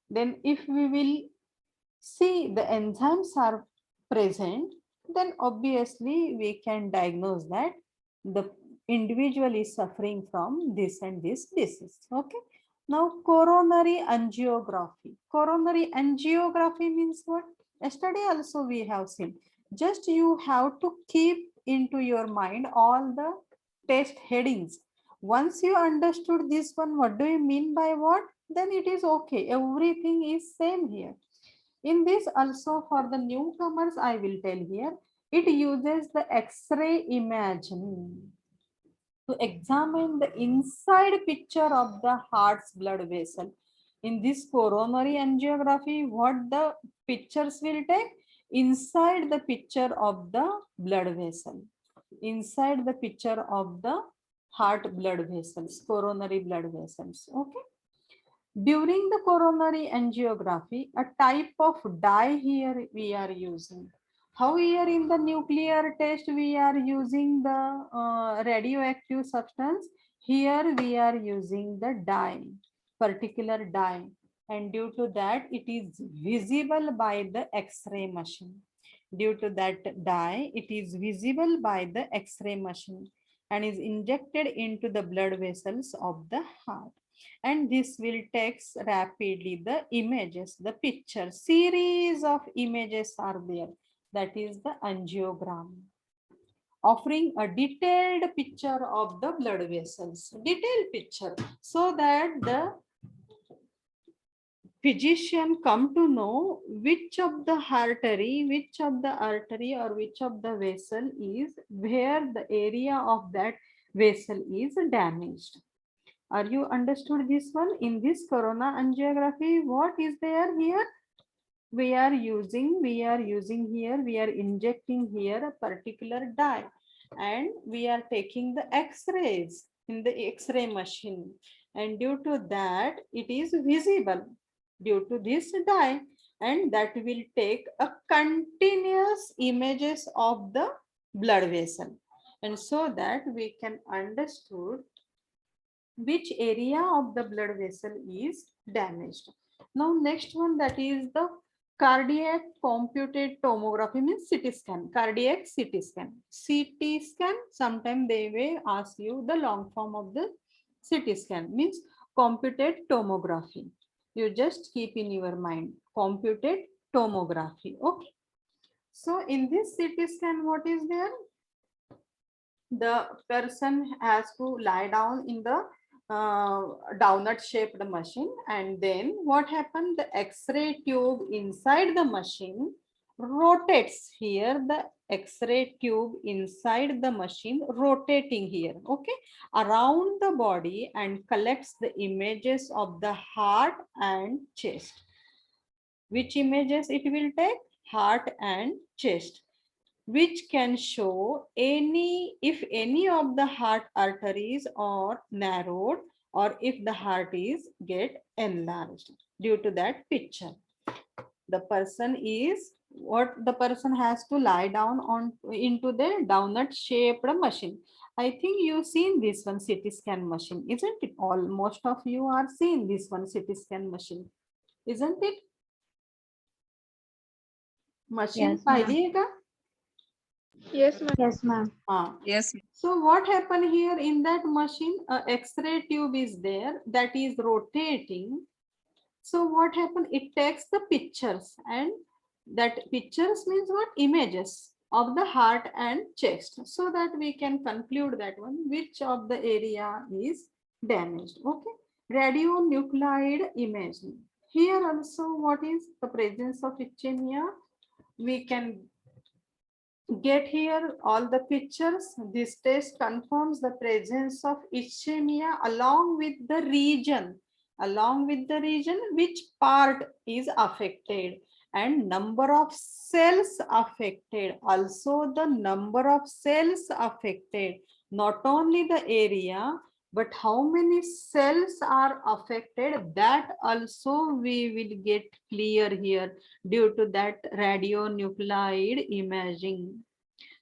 [SPEAKER 1] then if we will see the enzymes are present, then obviously we can diagnose that the individual is suffering from this and this disease. Okay, now coronary angiography. Coronary angiography means what? Yesterday also we have seen. Just you have to keep into your mind all the test headings. Once you understood this one, what do you mean by what? Then it is okay. Everything is same here. In this also, for the newcomers, I will tell here, it uses the X-ray imaging to examine the inside picture of the heart's blood vessel. In this coronary angiography, what the pictures will take? Inside the picture of the blood vessel. Inside the picture of the heart blood vessels, coronary blood vessels. Okay. During the coronary angiography, a type of dye here we are using. How here in the nuclear test we are using the radioactive substance. Here we are using the dye, particular dye. And due to that, it is visible by the X-ray machine. Due to that dye, it is visible by the X-ray machine and is injected into the blood vessels of the heart. And this will take rapidly the images, the picture, series of images are there. That is the angiogram, offering a detailed picture of the blood vessels, detailed picture, so that the physician come to know which of the artery or which of the vessel is where the area of that vessel is damaged. Are you understood this one? In this corona angiography, what is there here? We are injecting here a particular dye, and we are taking the X-rays in the X-ray machine. And due to that, it is visible due to this dye, and that will take a continuous images of the blood vessel. And so that we can understood which area of the blood vessel is damaged. Now next one, that is the cardiac computed tomography, means CT scan, cardiac CT scan. CT scan, sometimes they will ask you the long form of the CT scan, means computed tomography. You just keep in your mind, computed tomography. Okay. So in this CT scan, what is there? The person has to lie down in the donut shaped machine, and then what happened, the X-ray tube inside the machine rotates here, the X-ray tube inside the machine rotating here, okay, around the body, and collects the images of the heart and chest. Which images it will take? Heart and chest, which can show if any of the heart arteries are narrowed, or if the heart is get enlarged due to that picture. The person has to lie down on into the donut shaped machine. I think you've seen this one CT scan machine, isn't it? Most of you are seeing this one CT scan machine, isn't it? Machine
[SPEAKER 3] Yes, ma'am.
[SPEAKER 1] पाहिली का?
[SPEAKER 2] Yes, ma'am.
[SPEAKER 4] Yes.
[SPEAKER 1] So what happened here in that machine? A X-ray tube is there that is rotating. So what happened? It takes the pictures, and that pictures means what? Images of the heart and chest, so that we can conclude that one which of the area is damaged. Okay. Radionuclide imaging. Here also, what is the presence of ischemia? we can get here all the pictures. This test confirms the presence of ischemia along with the region, which part is affected and number of cells affected. Also the number of cells affected, not only the area, but how many cells are affected, that also we will get clear here due to that radionuclide imaging.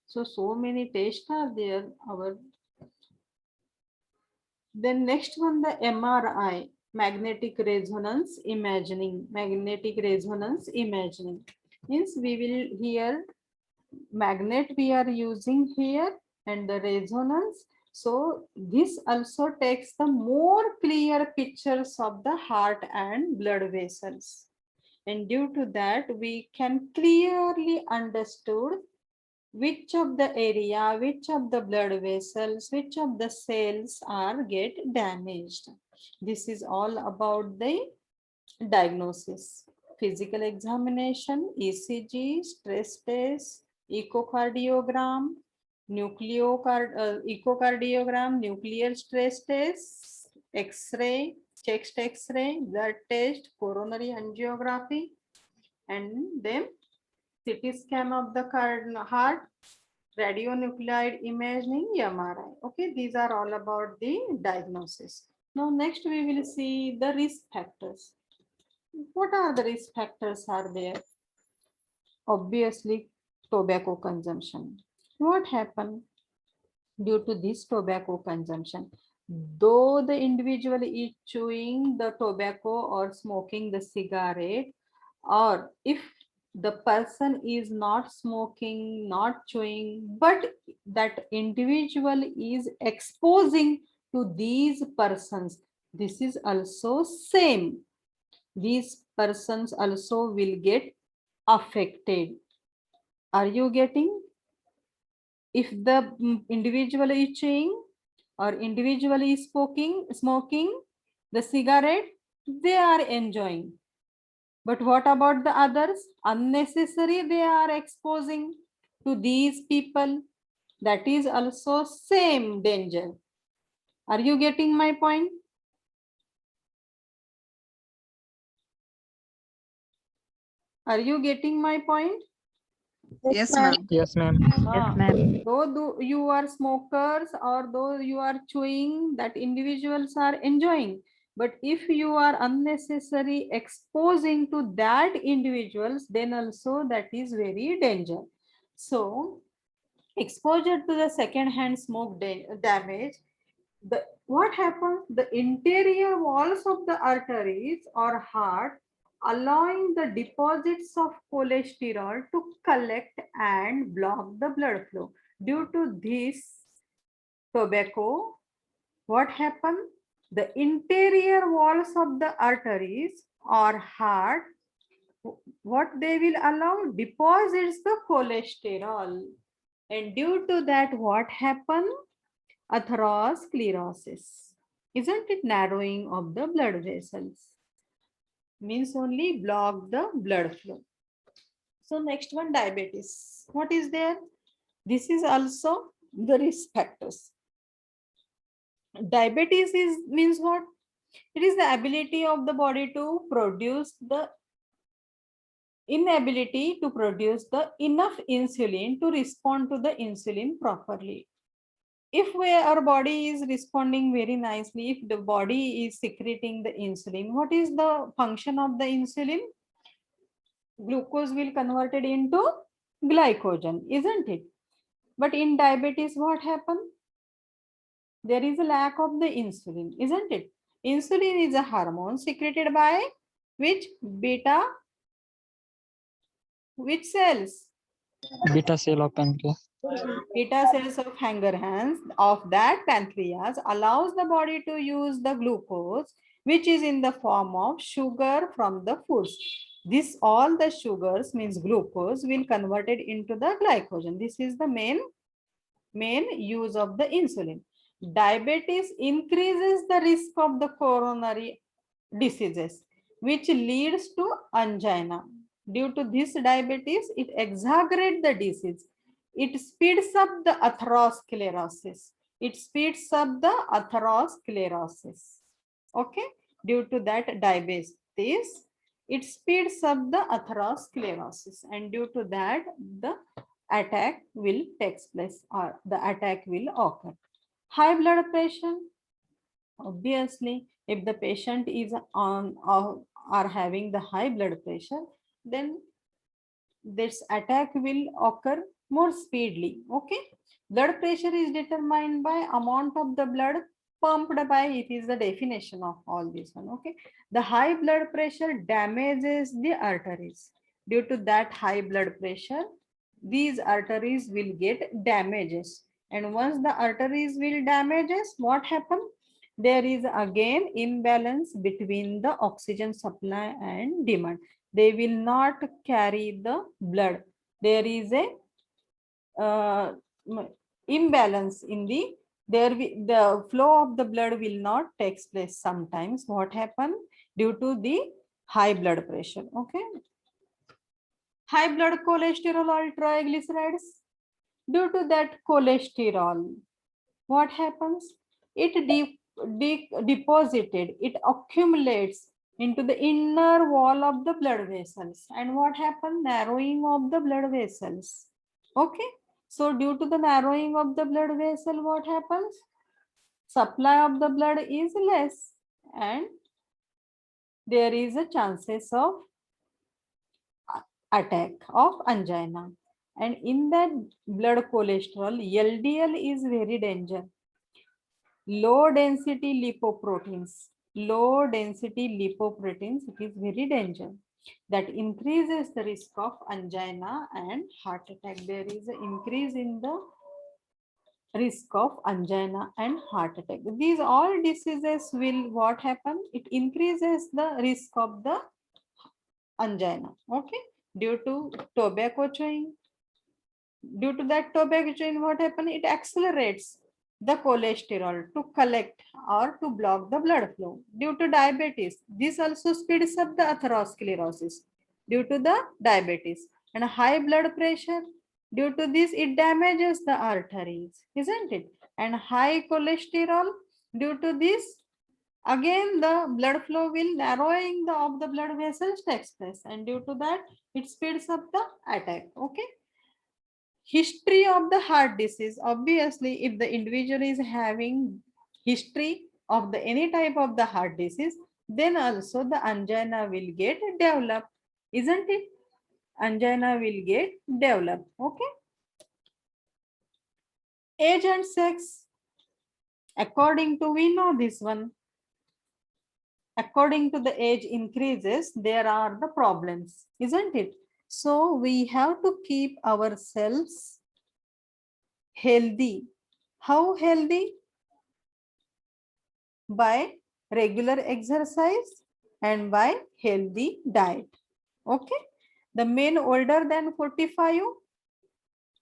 [SPEAKER 1] So many tests are there. Then next one, the MRI, magnetic resonance imaging. Means we will here magnet we are using here and the resonance. So this also takes the more clear pictures of the heart and blood vessels. And due to that, we can clearly understood which of the area, which of the blood vessels, which of the cells are get damaged. This is all about the diagnosis. Physical examination, ECG, stress test, echocardiogram, echocardiogram, nuclear stress test, X-ray, chest X-ray, blood test, coronary angiography, and then CT scan of the heart, radionuclide imaging, MRI. Okay, these are all about the diagnosis. Now next we will see the risk factors. What are the risk factors are there? Obviously, tobacco consumption. What happened due to this tobacco consumption? Though the individual is chewing the tobacco or smoking the cigarette, or if the person is not smoking, not chewing, but that individual is exposing to these persons, this is also same. These persons also will get affected. Are you getting? If the individual is chewing or individual is smoking the cigarette, they are enjoying. But what about the others? Unnecessary they are exposing to these people. That is also same danger. Are you getting my point? Are you getting my point?
[SPEAKER 4] Yes, ma'am.
[SPEAKER 5] Yes, ma'am.
[SPEAKER 1] Though you are smokers or though you are chewing, that individuals are enjoying. But if you are unnecessary exposing to that individuals, then also that is very danger. So exposure to the second-hand smoke damage. What happens? The interior walls of the arteries or heart allowing the deposits of cholesterol to collect and block the blood flow. Due to this tobacco, what happens? The interior walls of the arteries or heart, what they will allow? Deposits the cholesterol. And due to that, what happens? Atherosclerosis. Isn't it narrowing of the blood vessels? Means only block the blood flow. So next one, diabetes. What is there? This is also the risk factors. Diabetes means what? It is the ability of the body to produce the inability to produce the enough insulin to respond to the insulin properly. If our body is responding very nicely, if the body is secreting the insulin, what is the function of the insulin? Glucose will converted into glycogen, isn't it? But in diabetes, what happens? There is a lack of the insulin, isn't it? Insulin is a hormone secreted by which which cells?
[SPEAKER 5] Beta cell of pancreas.
[SPEAKER 1] Beta cells of Langerhans of that pancreas allows the body to use the glucose, which is in the form of sugar from the foods. This all the sugars means glucose will converted into the glycogen. This is the main use of the insulin. Diabetes increases the risk of the coronary diseases, which leads to angina. Due to this diabetes, it exaggerates the disease. It speeds up the atherosclerosis. It speeds up the atherosclerosis. Okay, due to that diabetes, it speeds up the atherosclerosis, and due to that, the attack will take place or the attack will occur. High blood pressure, obviously, if the patient is on or are having the high blood pressure, then this attack will occur more speedily. Okay, blood pressure is determined by amount of the blood pumped by, it is the definition of all this one. Okay, the high blood pressure damages the arteries. Due to that high blood pressure, these arteries will get damages, and once the arteries will damages, what happen? There is again imbalance between the oxygen supply and demand. They will not carry the blood. There is a imbalance in the flow of the blood will not take place sometimes. What happen? Due to the high blood pressure. Okay, high blood cholesterol or triglycerides. Due to that cholesterol, what happens? It deposited, it accumulates into the inner wall of the blood vessels, and what happens? Narrowing of the blood vessels. Okay, so due to the narrowing of the blood vessel, what happens? Supply of the blood is less, and there is a chances of attack of angina. And in that blood cholesterol, LDL is very dangerous. Low density lipoproteins, it is very dangerous. That increases the risk of angina and heart attack. There is an increase in the risk of angina and heart attack. These all diseases will what happen? It increases the risk of the angina. Okay, due to tobacco chewing. Due to that tobacco chewing, what happen? It accelerates the cholesterol to collect or to block the blood flow. Due to diabetes, this also speeds up the atherosclerosis due to the diabetes. And high blood pressure, due to this, it damages the arteries, isn't it? And high cholesterol, due to this, again the blood flow will narrowing of the blood vessels takes place, and due to that, it speeds up the attack. Okay, history of the heart disease. Obviously, if the individual is having history of the any type of the heart disease, then also the angina will get developed, isn't it? Angina will get developed. Okay, age and sex, according to, we know this one, according to the age increases, there are the problems, isn't it? So we have to keep ourselves healthy. How healthy? By regular exercise and by healthy diet. Okay, the men older than 45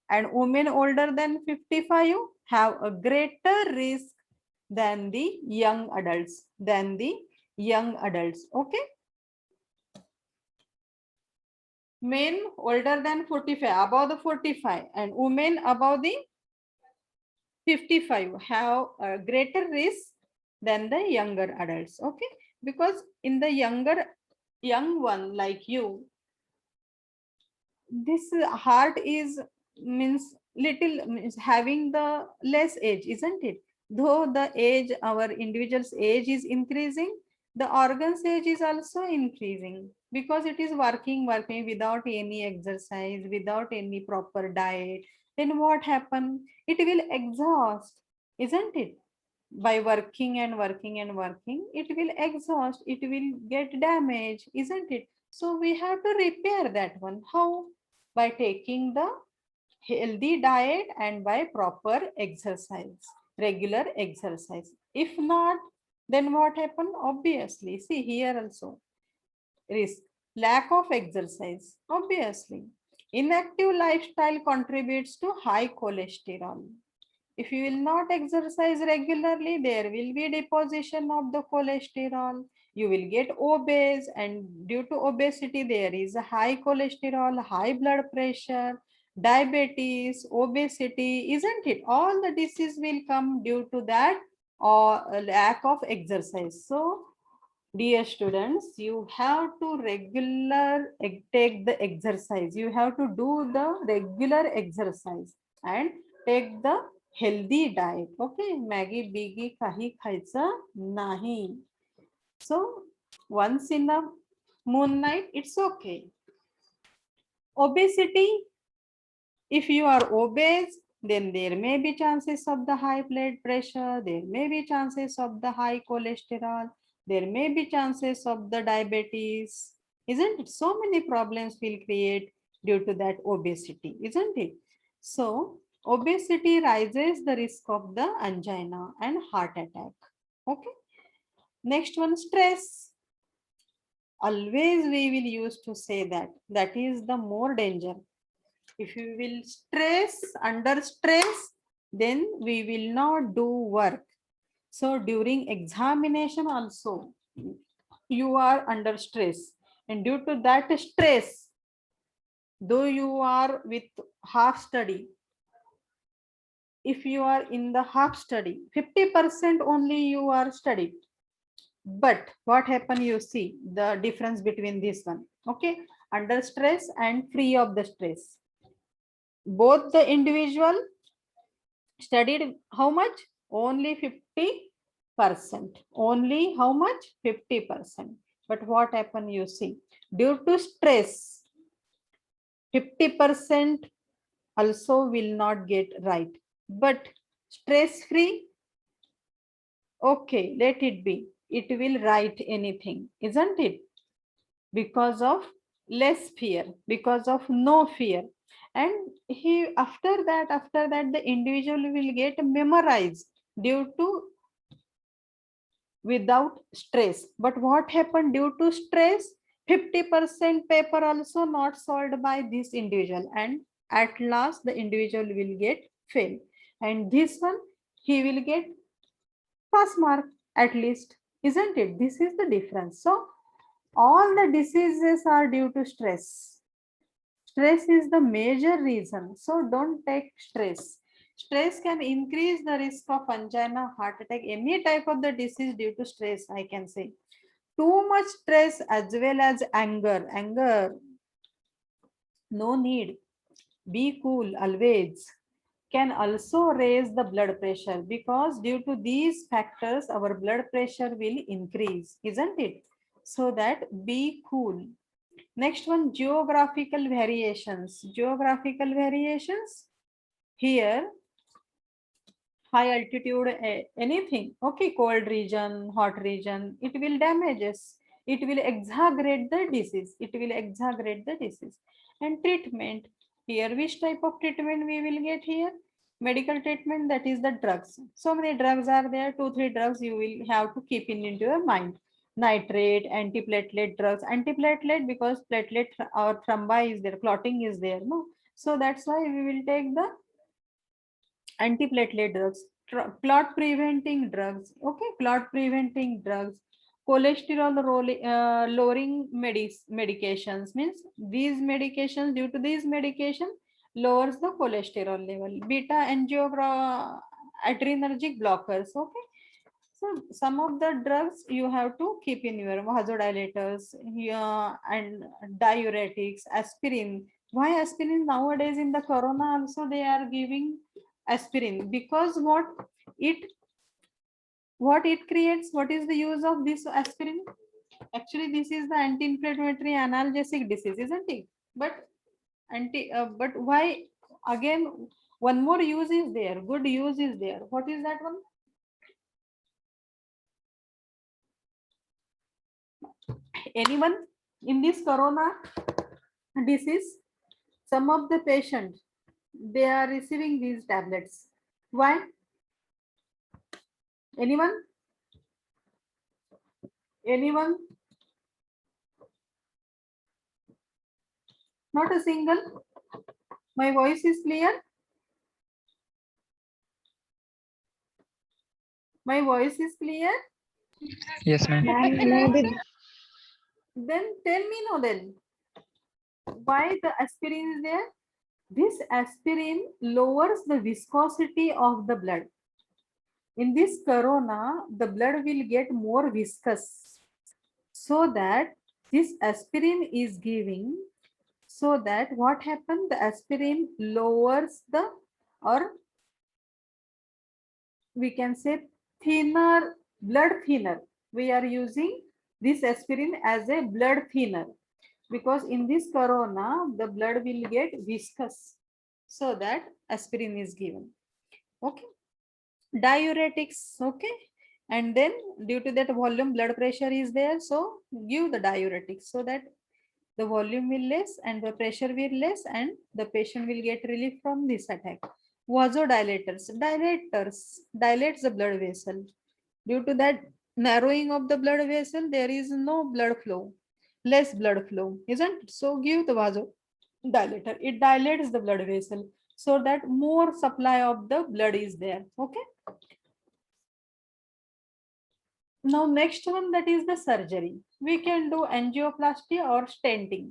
[SPEAKER 1] and women older than 55 have a greater risk than the young adults, Okay, men older than 45, above the 45, and women above the 55 have a greater risk than the younger adults. Okay, because in the young one like you, this heart is means having the less age, isn't it? Though the age, our individual's age is increasing, the organ's age is also increasing, because it is working without any exercise, without any proper diet. Then what happen? It will exhaust, isn't it? By working and working and working, it will exhaust, it will get damaged, isn't it? So we have to repair that one. How? By taking the healthy diet and by proper exercise, regular exercise. If not, then what happen? Obviously, see here also, risk, lack of exercise. Obviously, inactive lifestyle contributes to high cholesterol. If you will not exercise regularly, there will be deposition of the cholesterol. you will get obese, and due to obesity there is a high cholesterol, high blood pressure, diabetes, obesity, isn't it? All the disease will come due to that or lack of exercise. So dear students, you have to take the exercise. You have to do the regular exercise and take the healthy diet. Okay, Maggie बिगी काही खायचं नाही. So once in a moon night, it's okay. Obesity, if you are obese, then there may be chances of the high blood pressure, there may be chances of the high cholesterol, there may be chances of the diabetes, isn't it? So many problems will create due to that obesity, isn't it? So obesity raises the risk of the angina and heart attack. Okay. Next one, stress. Always we will use to say that is the more danger. If you will stress, under stress, then we will not do work. So during examination also, you are under stress, and due to that stress, though you are with half study, if you are in the half study, 50% only you are studied. But what happened, you see the difference between this one. Okay, under stress and free of the stress. Both the individual studied how much? Only 50%. Only how much? 50%. But what happened, you see, due to stress, 50% also will not get right. But stress free, okay, let it be. It will write anything, isn't it? Because of less fear, because of no fear. And he after that the individual will get memorized due to without stress. But what happened, due to stress, 50% paper also not solved by this individual, and at last the individual will get fail, and this one he will get pass mark at least, isn't it? This is the difference. So all the diseases are due to stress. Stress is the major reason. So don't take stress. Stress can increase the risk of angina, heart attack, any type of the disease due to stress, I can say. Too much stress as well as anger. Anger, no need. Be cool always. Can also raise the blood pressure, because due to these factors, our blood pressure will increase, isn't it? So that be cool. Next one, geographical variations. Geographical variations. Here, high altitude, anything. Okay, cold region, hot region, it will damages. It will exaggerate the disease. It will exaggerate the disease. And treatment. Here, which type of treatment we will get here? Medical treatment, that is the drugs. So many drugs are there, 2-3 drugs you will have to keep into your mind. Nitrate, antiplatelet drugs, antiplatelet because platelet or thrombi is there, clotting is there, no? So that's why we will take the antiplatelet drugs, clot preventing drugs, okay, clot preventing drugs, cholesterol lowering medications, means these medications, due to these medication lowers the cholesterol level, beta adrenergic blockers, okay. So some of the drugs you have to keep in your vasodilators, and diuretics, aspirin. Why aspirin? Nowadays in the corona also they are giving aspirin, because what it creates, what is the use of this aspirin? Actually, this is the anti-inflammatory analgesic disease, isn't it? But but why again? One more use is there, good use is there. What is that one? Anyone in this corona disease? Some of the patients, they are receiving these tablets. Why? Anyone? Anyone? Not a single. My voice is clear. My voice is clear.
[SPEAKER 5] Yes, ma'am.
[SPEAKER 1] Then tell me now then, why the aspirin is there? This aspirin lowers the viscosity of the blood. In this corona, the blood will get more viscous, so that this aspirin is giving, so that what happened? The aspirin lowers the, or we can say thinner, blood thinner. We are using this aspirin as a blood thinner, because in this corona, the blood will get viscous, so that aspirin is given. Okay. Diuretics, okay. And then due to that volume, blood pressure is there, so give the diuretics so that the volume will less and the pressure will less and the patient will get relief from this attack. Vasodilators, dilates the blood vessel. Due to that narrowing of the blood vessel, there is no blood flow, less blood flow, isn't it? So give the vasodilator. It dilates the blood vessel so that more supply of the blood is there. Okay. Now next one, that is the surgery. We can do angioplasty or stenting.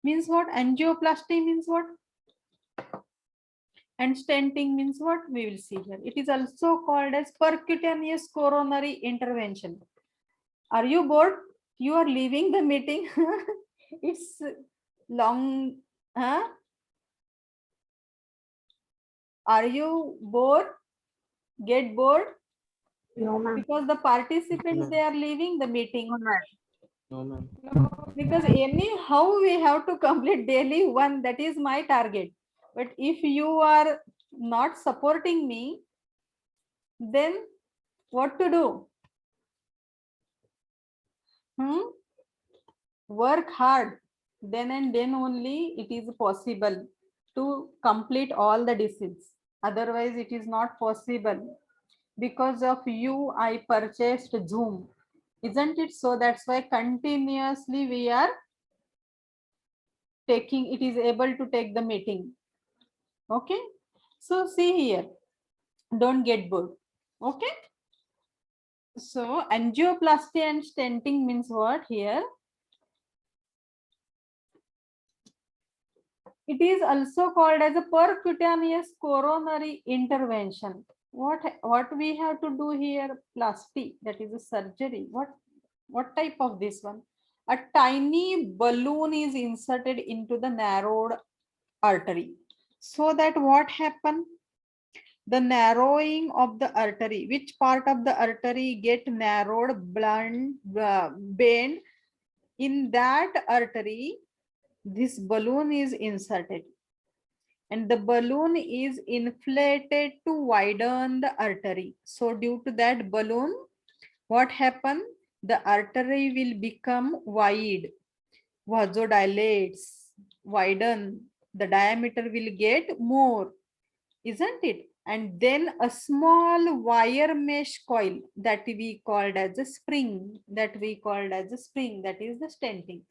[SPEAKER 1] Means what? Angioplasty means what? And stenting means what? We will see here. It is also called as percutaneous coronary intervention. Are you bored? You are leaving the meeting. It's long. Huh? Are you bored? Get bored?
[SPEAKER 2] No, ma'am.
[SPEAKER 1] Because the participants, they are leaving the meeting.
[SPEAKER 6] No, ma'am.
[SPEAKER 1] Because anyhow we have to complete daily one. That is my target. But if you are not supporting me, then what to do? Work hard. Then and then only it is possible to complete all the disease. Otherwise it is not possible. Because of you, I purchased Zoom. Isn't it? So that's why continuously we are taking, it is able to take the meeting. Okay. So see here, don't get bored. Okay. So angioplasty and stenting means what here? It is also called as a percutaneous coronary intervention. What we have to do here? Plasty, that is a surgery. What type of this one? A tiny balloon is inserted into the narrowed artery, so that what happen? The narrowing of the artery, which part of the artery get narrowed, blunt, bend, in that artery this balloon is inserted, and the balloon is inflated to widen the artery. So due to that balloon, what happen? The artery will become wide, vasodilates, widen, the diameter will get more, isn't it? And then a small wire mesh coil that we called as a spring, that is the stenting.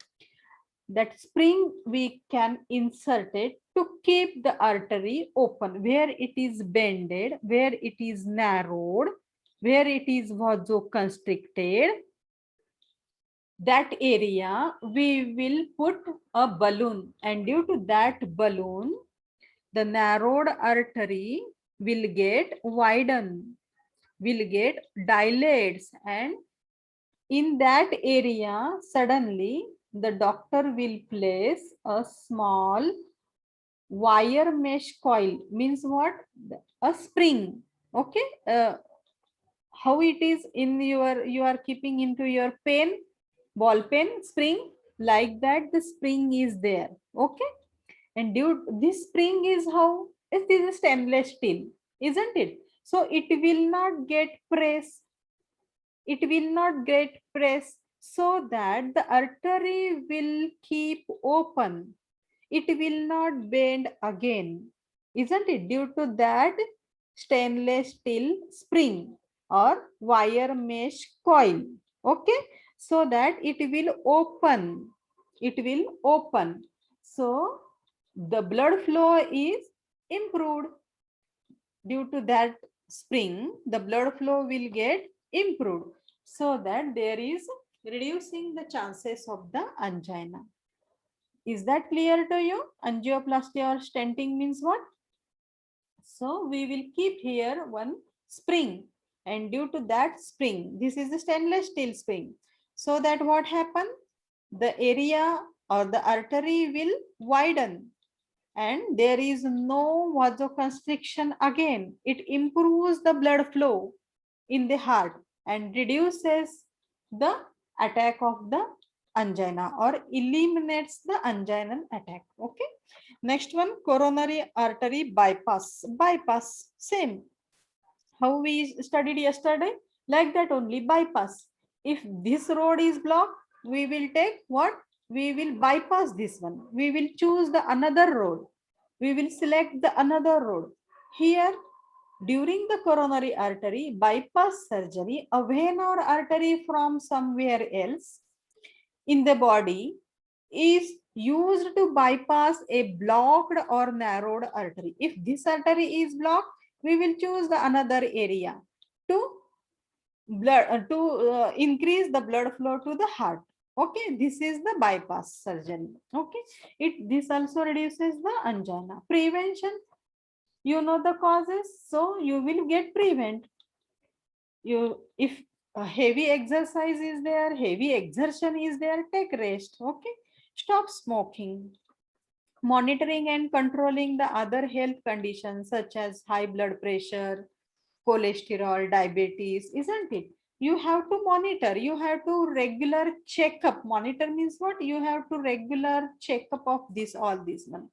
[SPEAKER 1] That spring we can insert it to keep the artery open, where it is bended, where it is narrowed, where it is vasoconstricted. That area we will put a balloon, and due to that balloon, the narrowed artery will get widened, will get dilates, and in that area suddenly the doctor will place a small wire mesh coil. Means what? A spring. Okay. How it is in you are keeping into your pen, ball pen spring, like that the spring is there. Okay. And this spring is how? It is a stainless steel, isn't it? So it will not get pressed. It will not get pressed, so that the artery will keep open. It will not bend again, isn't it? Due to that stainless steel spring or wire mesh coil. Okay. So that it will open. It will open. So the blood flow is improved. Due to that spring, the blood flow will get improved. so that there is reducing the chances of the angina. Is that clear to you? Angioplasty or stenting means what? So we will keep here one spring, and due to that spring, this is the stainless steel spring. So that what happen? The area or the artery will widen and there is no vasoconstriction again. It improves the blood flow in the heart and reduces the attack of the angina or eliminates the anginal attack. Okay. Next one, coronary artery bypass. Bypass, same. How we studied yesterday, like that only, bypass. If this road is blocked, we will take what? We will bypass this one. We will choose the another road. We will select the another road. Here, during the coronary artery bypass surgery, a vein or artery from somewhere else in the body is used to bypass a blocked or narrowed artery. If this artery is blocked, we will choose the another area to increase the blood flow to the heart. Okay, this is the bypass surgery. Okay, this also reduces the angina. Prevention, you know the causes, so you will get prevent. If a heavy exercise is there, heavy exertion is there, take rest. Okay, stop smoking. Monitoring and controlling the other health conditions such as high blood pressure, cholesterol, diabetes, isn't it? You have to monitor, you have to regular checkup. Monitor means what? You have to regular checkup of this, all this one.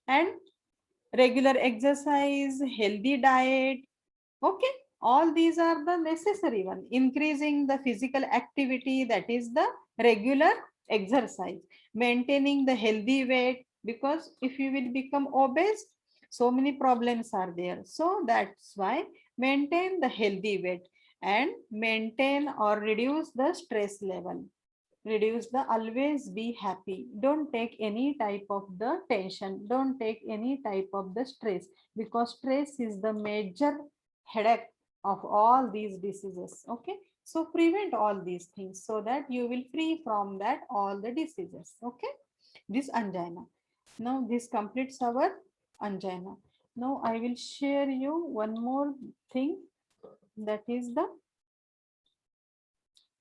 [SPEAKER 1] And regular exercise, healthy diet. Okay, all these are the necessary one. Increasing the physical activity, that is the regular exercise. Maintaining the healthy weight, because if you will become obese, so many problems are there. So that's why maintain the healthy weight and maintain or reduce the stress level. Reduce the, always be happy. Don't take any type of the tension. Don't take any type of the stress, because stress is the major headache of all these diseases. Okay, so prevent all these things so that you will free from that all the diseases. Okay, this angina. Now this completes our angina. Now I will share you one more thing, that is the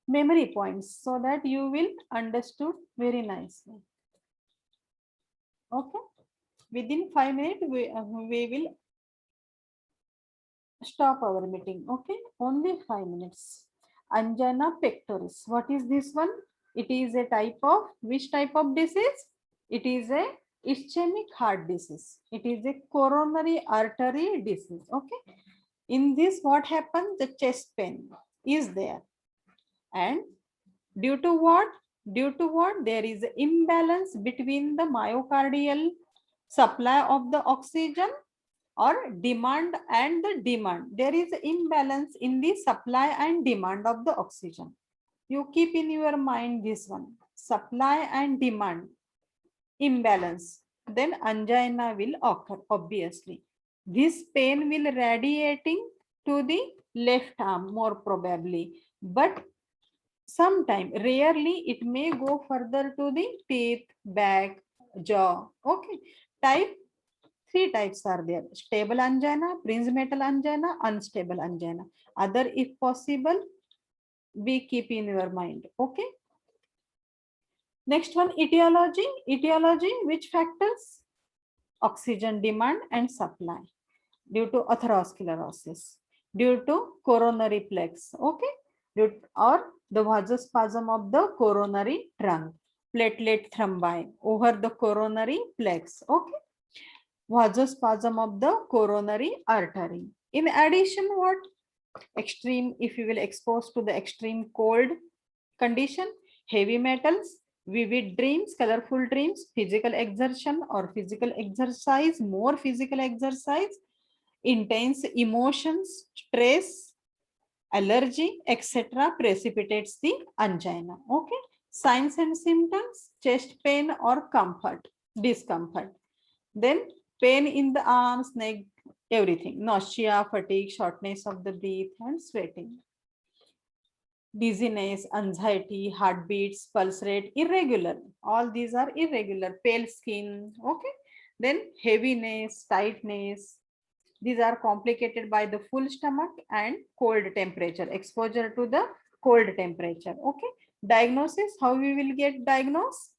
[SPEAKER 1] memory points, so that you will understood very nicely. Okay, within 5 minutes we will stop our meeting. Okay, only 5 minutes. Angina pectoris, what is this one? It is a type of, which type of disease? It is a ischemic heart disease. It is a coronary artery disease. Okay, in this what happens? The chest pain is there, and due to what? Due to what? There is an imbalance between the myocardial supply of the oxygen or demand and the demand. There is an imbalance in the supply and demand of the oxygen. You keep in your mind this one, supply and demand imbalance. Then angina will occur, obviously. This pain will radiating to the left arm more probably, but sometime, rarely, it may go further to the teeth, back, jaw. Okay, type, 3 types are there: stable angina, prinzmetal angina, unstable angina. Other, if possible, we keep in your mind. Okay, next one, etiology. Etiology, which factors? Oxygen demand and supply due to atherosclerosis, due to coronary plaques. Okay, or the vasospasm of the coronary trunk, platelet thrombi over the coronary plaques. Okay, vasospasm of the coronary artery. In addition, what? Extreme, if you will expose to the extreme cold condition, heavy metals, vivid dreams, colorful dreams, physical exertion or physical exercise, more physical exercise, intense emotions, stress, allergy, etc. precipitates the angina. Okay, signs and symptoms: chest pain or discomfort. Then pain in the arms, neck, everything, nausea, fatigue, shortness of the breath and sweating. dizziness, anxiety, heartbeats, pulse rate, irregular. All these are irregular, pale skin, okay? Then heaviness, tightness. These are complicated by the full stomach and cold temperature, exposure to the cold temperature, okay? Diagnosis, how we will get diagnosed?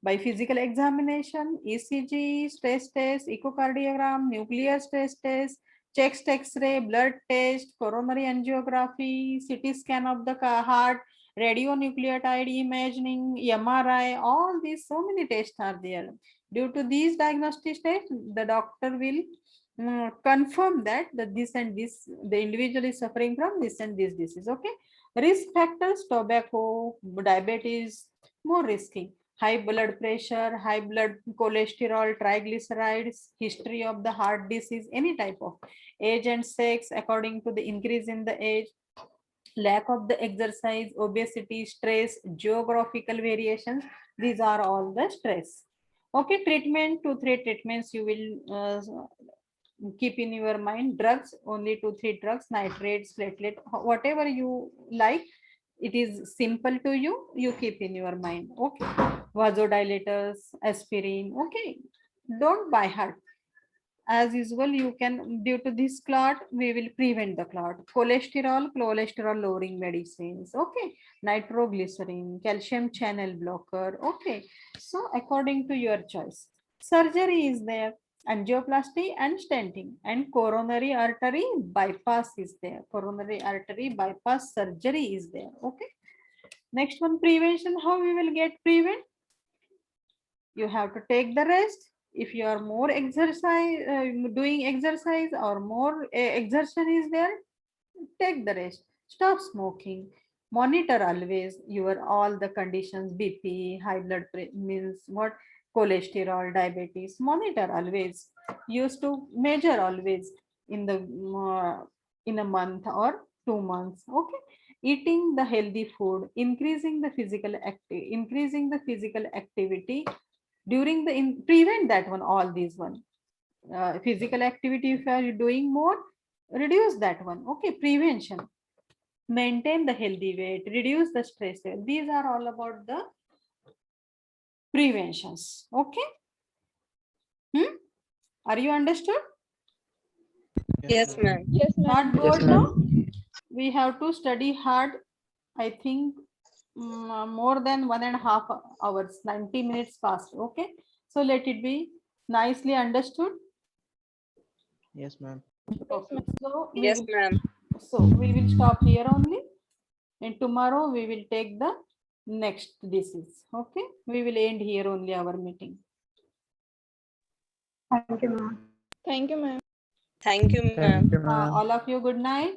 [SPEAKER 1] By physical examination, ECG, stress test, echocardiogram, nuclear stress test, chest X-ray, blood test, coronary angiography, CT scan of the heart, radionucleotide imaging, MRI, all these, so many tests are there. Due to these diagnostic tests, the doctor will confirm that this and this, the individual is suffering from this and this disease, okay? Risk factors, tobacco, diabetes, more risky. High blood pressure, high blood cholesterol, triglycerides, history of the heart disease, any type of age and sex according to the increase in the age, lack of the exercise, obesity, stress, geographical variations. These are all the stress. Okay, treatment, 2-3 treatments you will keep in your mind. Drugs, only 2-3 drugs, nitrates, platelet, whatever you like. It is simple to you, you keep in your mind. Okay, vasodilators, aspirin, okay, don't buy heart. As usual, you can, due to this clot, we will prevent the clot. Cholesterol lowering medicines, okay, nitroglycerin, calcium channel blocker, okay. So according to your choice. Surgery is there, angioplasty and stenting, and coronary artery bypass is there. Coronary artery bypass surgery is there, okay. Next one, prevention. How we will get prevent? You have to take the rest. If you are more exercise, doing exercise or more exertion is there, take the rest. Stop smoking. Monitor always your all the conditions, BP, high blood means what, cholesterol, diabetes. Monitor always. Used to measure always in the in a month or 2 months. Okay. Eating the healthy food, increasing the physical activity during the prevent that one, all these one. Physical activity, if you are doing more, reduce that one, okay. Prevention, maintain the healthy weight, reduce the stress level. These are all about the preventions, okay. Are you understood?
[SPEAKER 4] Yes, ma'am.
[SPEAKER 2] Yes,
[SPEAKER 1] Not
[SPEAKER 2] ma'am.
[SPEAKER 1] bored
[SPEAKER 5] Yes,
[SPEAKER 1] now?
[SPEAKER 5] ma'am.
[SPEAKER 1] We have to study hard, I think more than 1.5 hours, 90 minutes past, okay. So let it be nicely understood.
[SPEAKER 6] Yes, ma'am.
[SPEAKER 1] Okay. So
[SPEAKER 4] Yes, ma'am.
[SPEAKER 1] we will stop here only, and tomorrow we will take the next disease, okay. We will end here only our meeting.
[SPEAKER 2] Thank you, ma'am.
[SPEAKER 4] Thank you, ma'am.
[SPEAKER 5] Thank you, ma'am.
[SPEAKER 1] All of you, good night.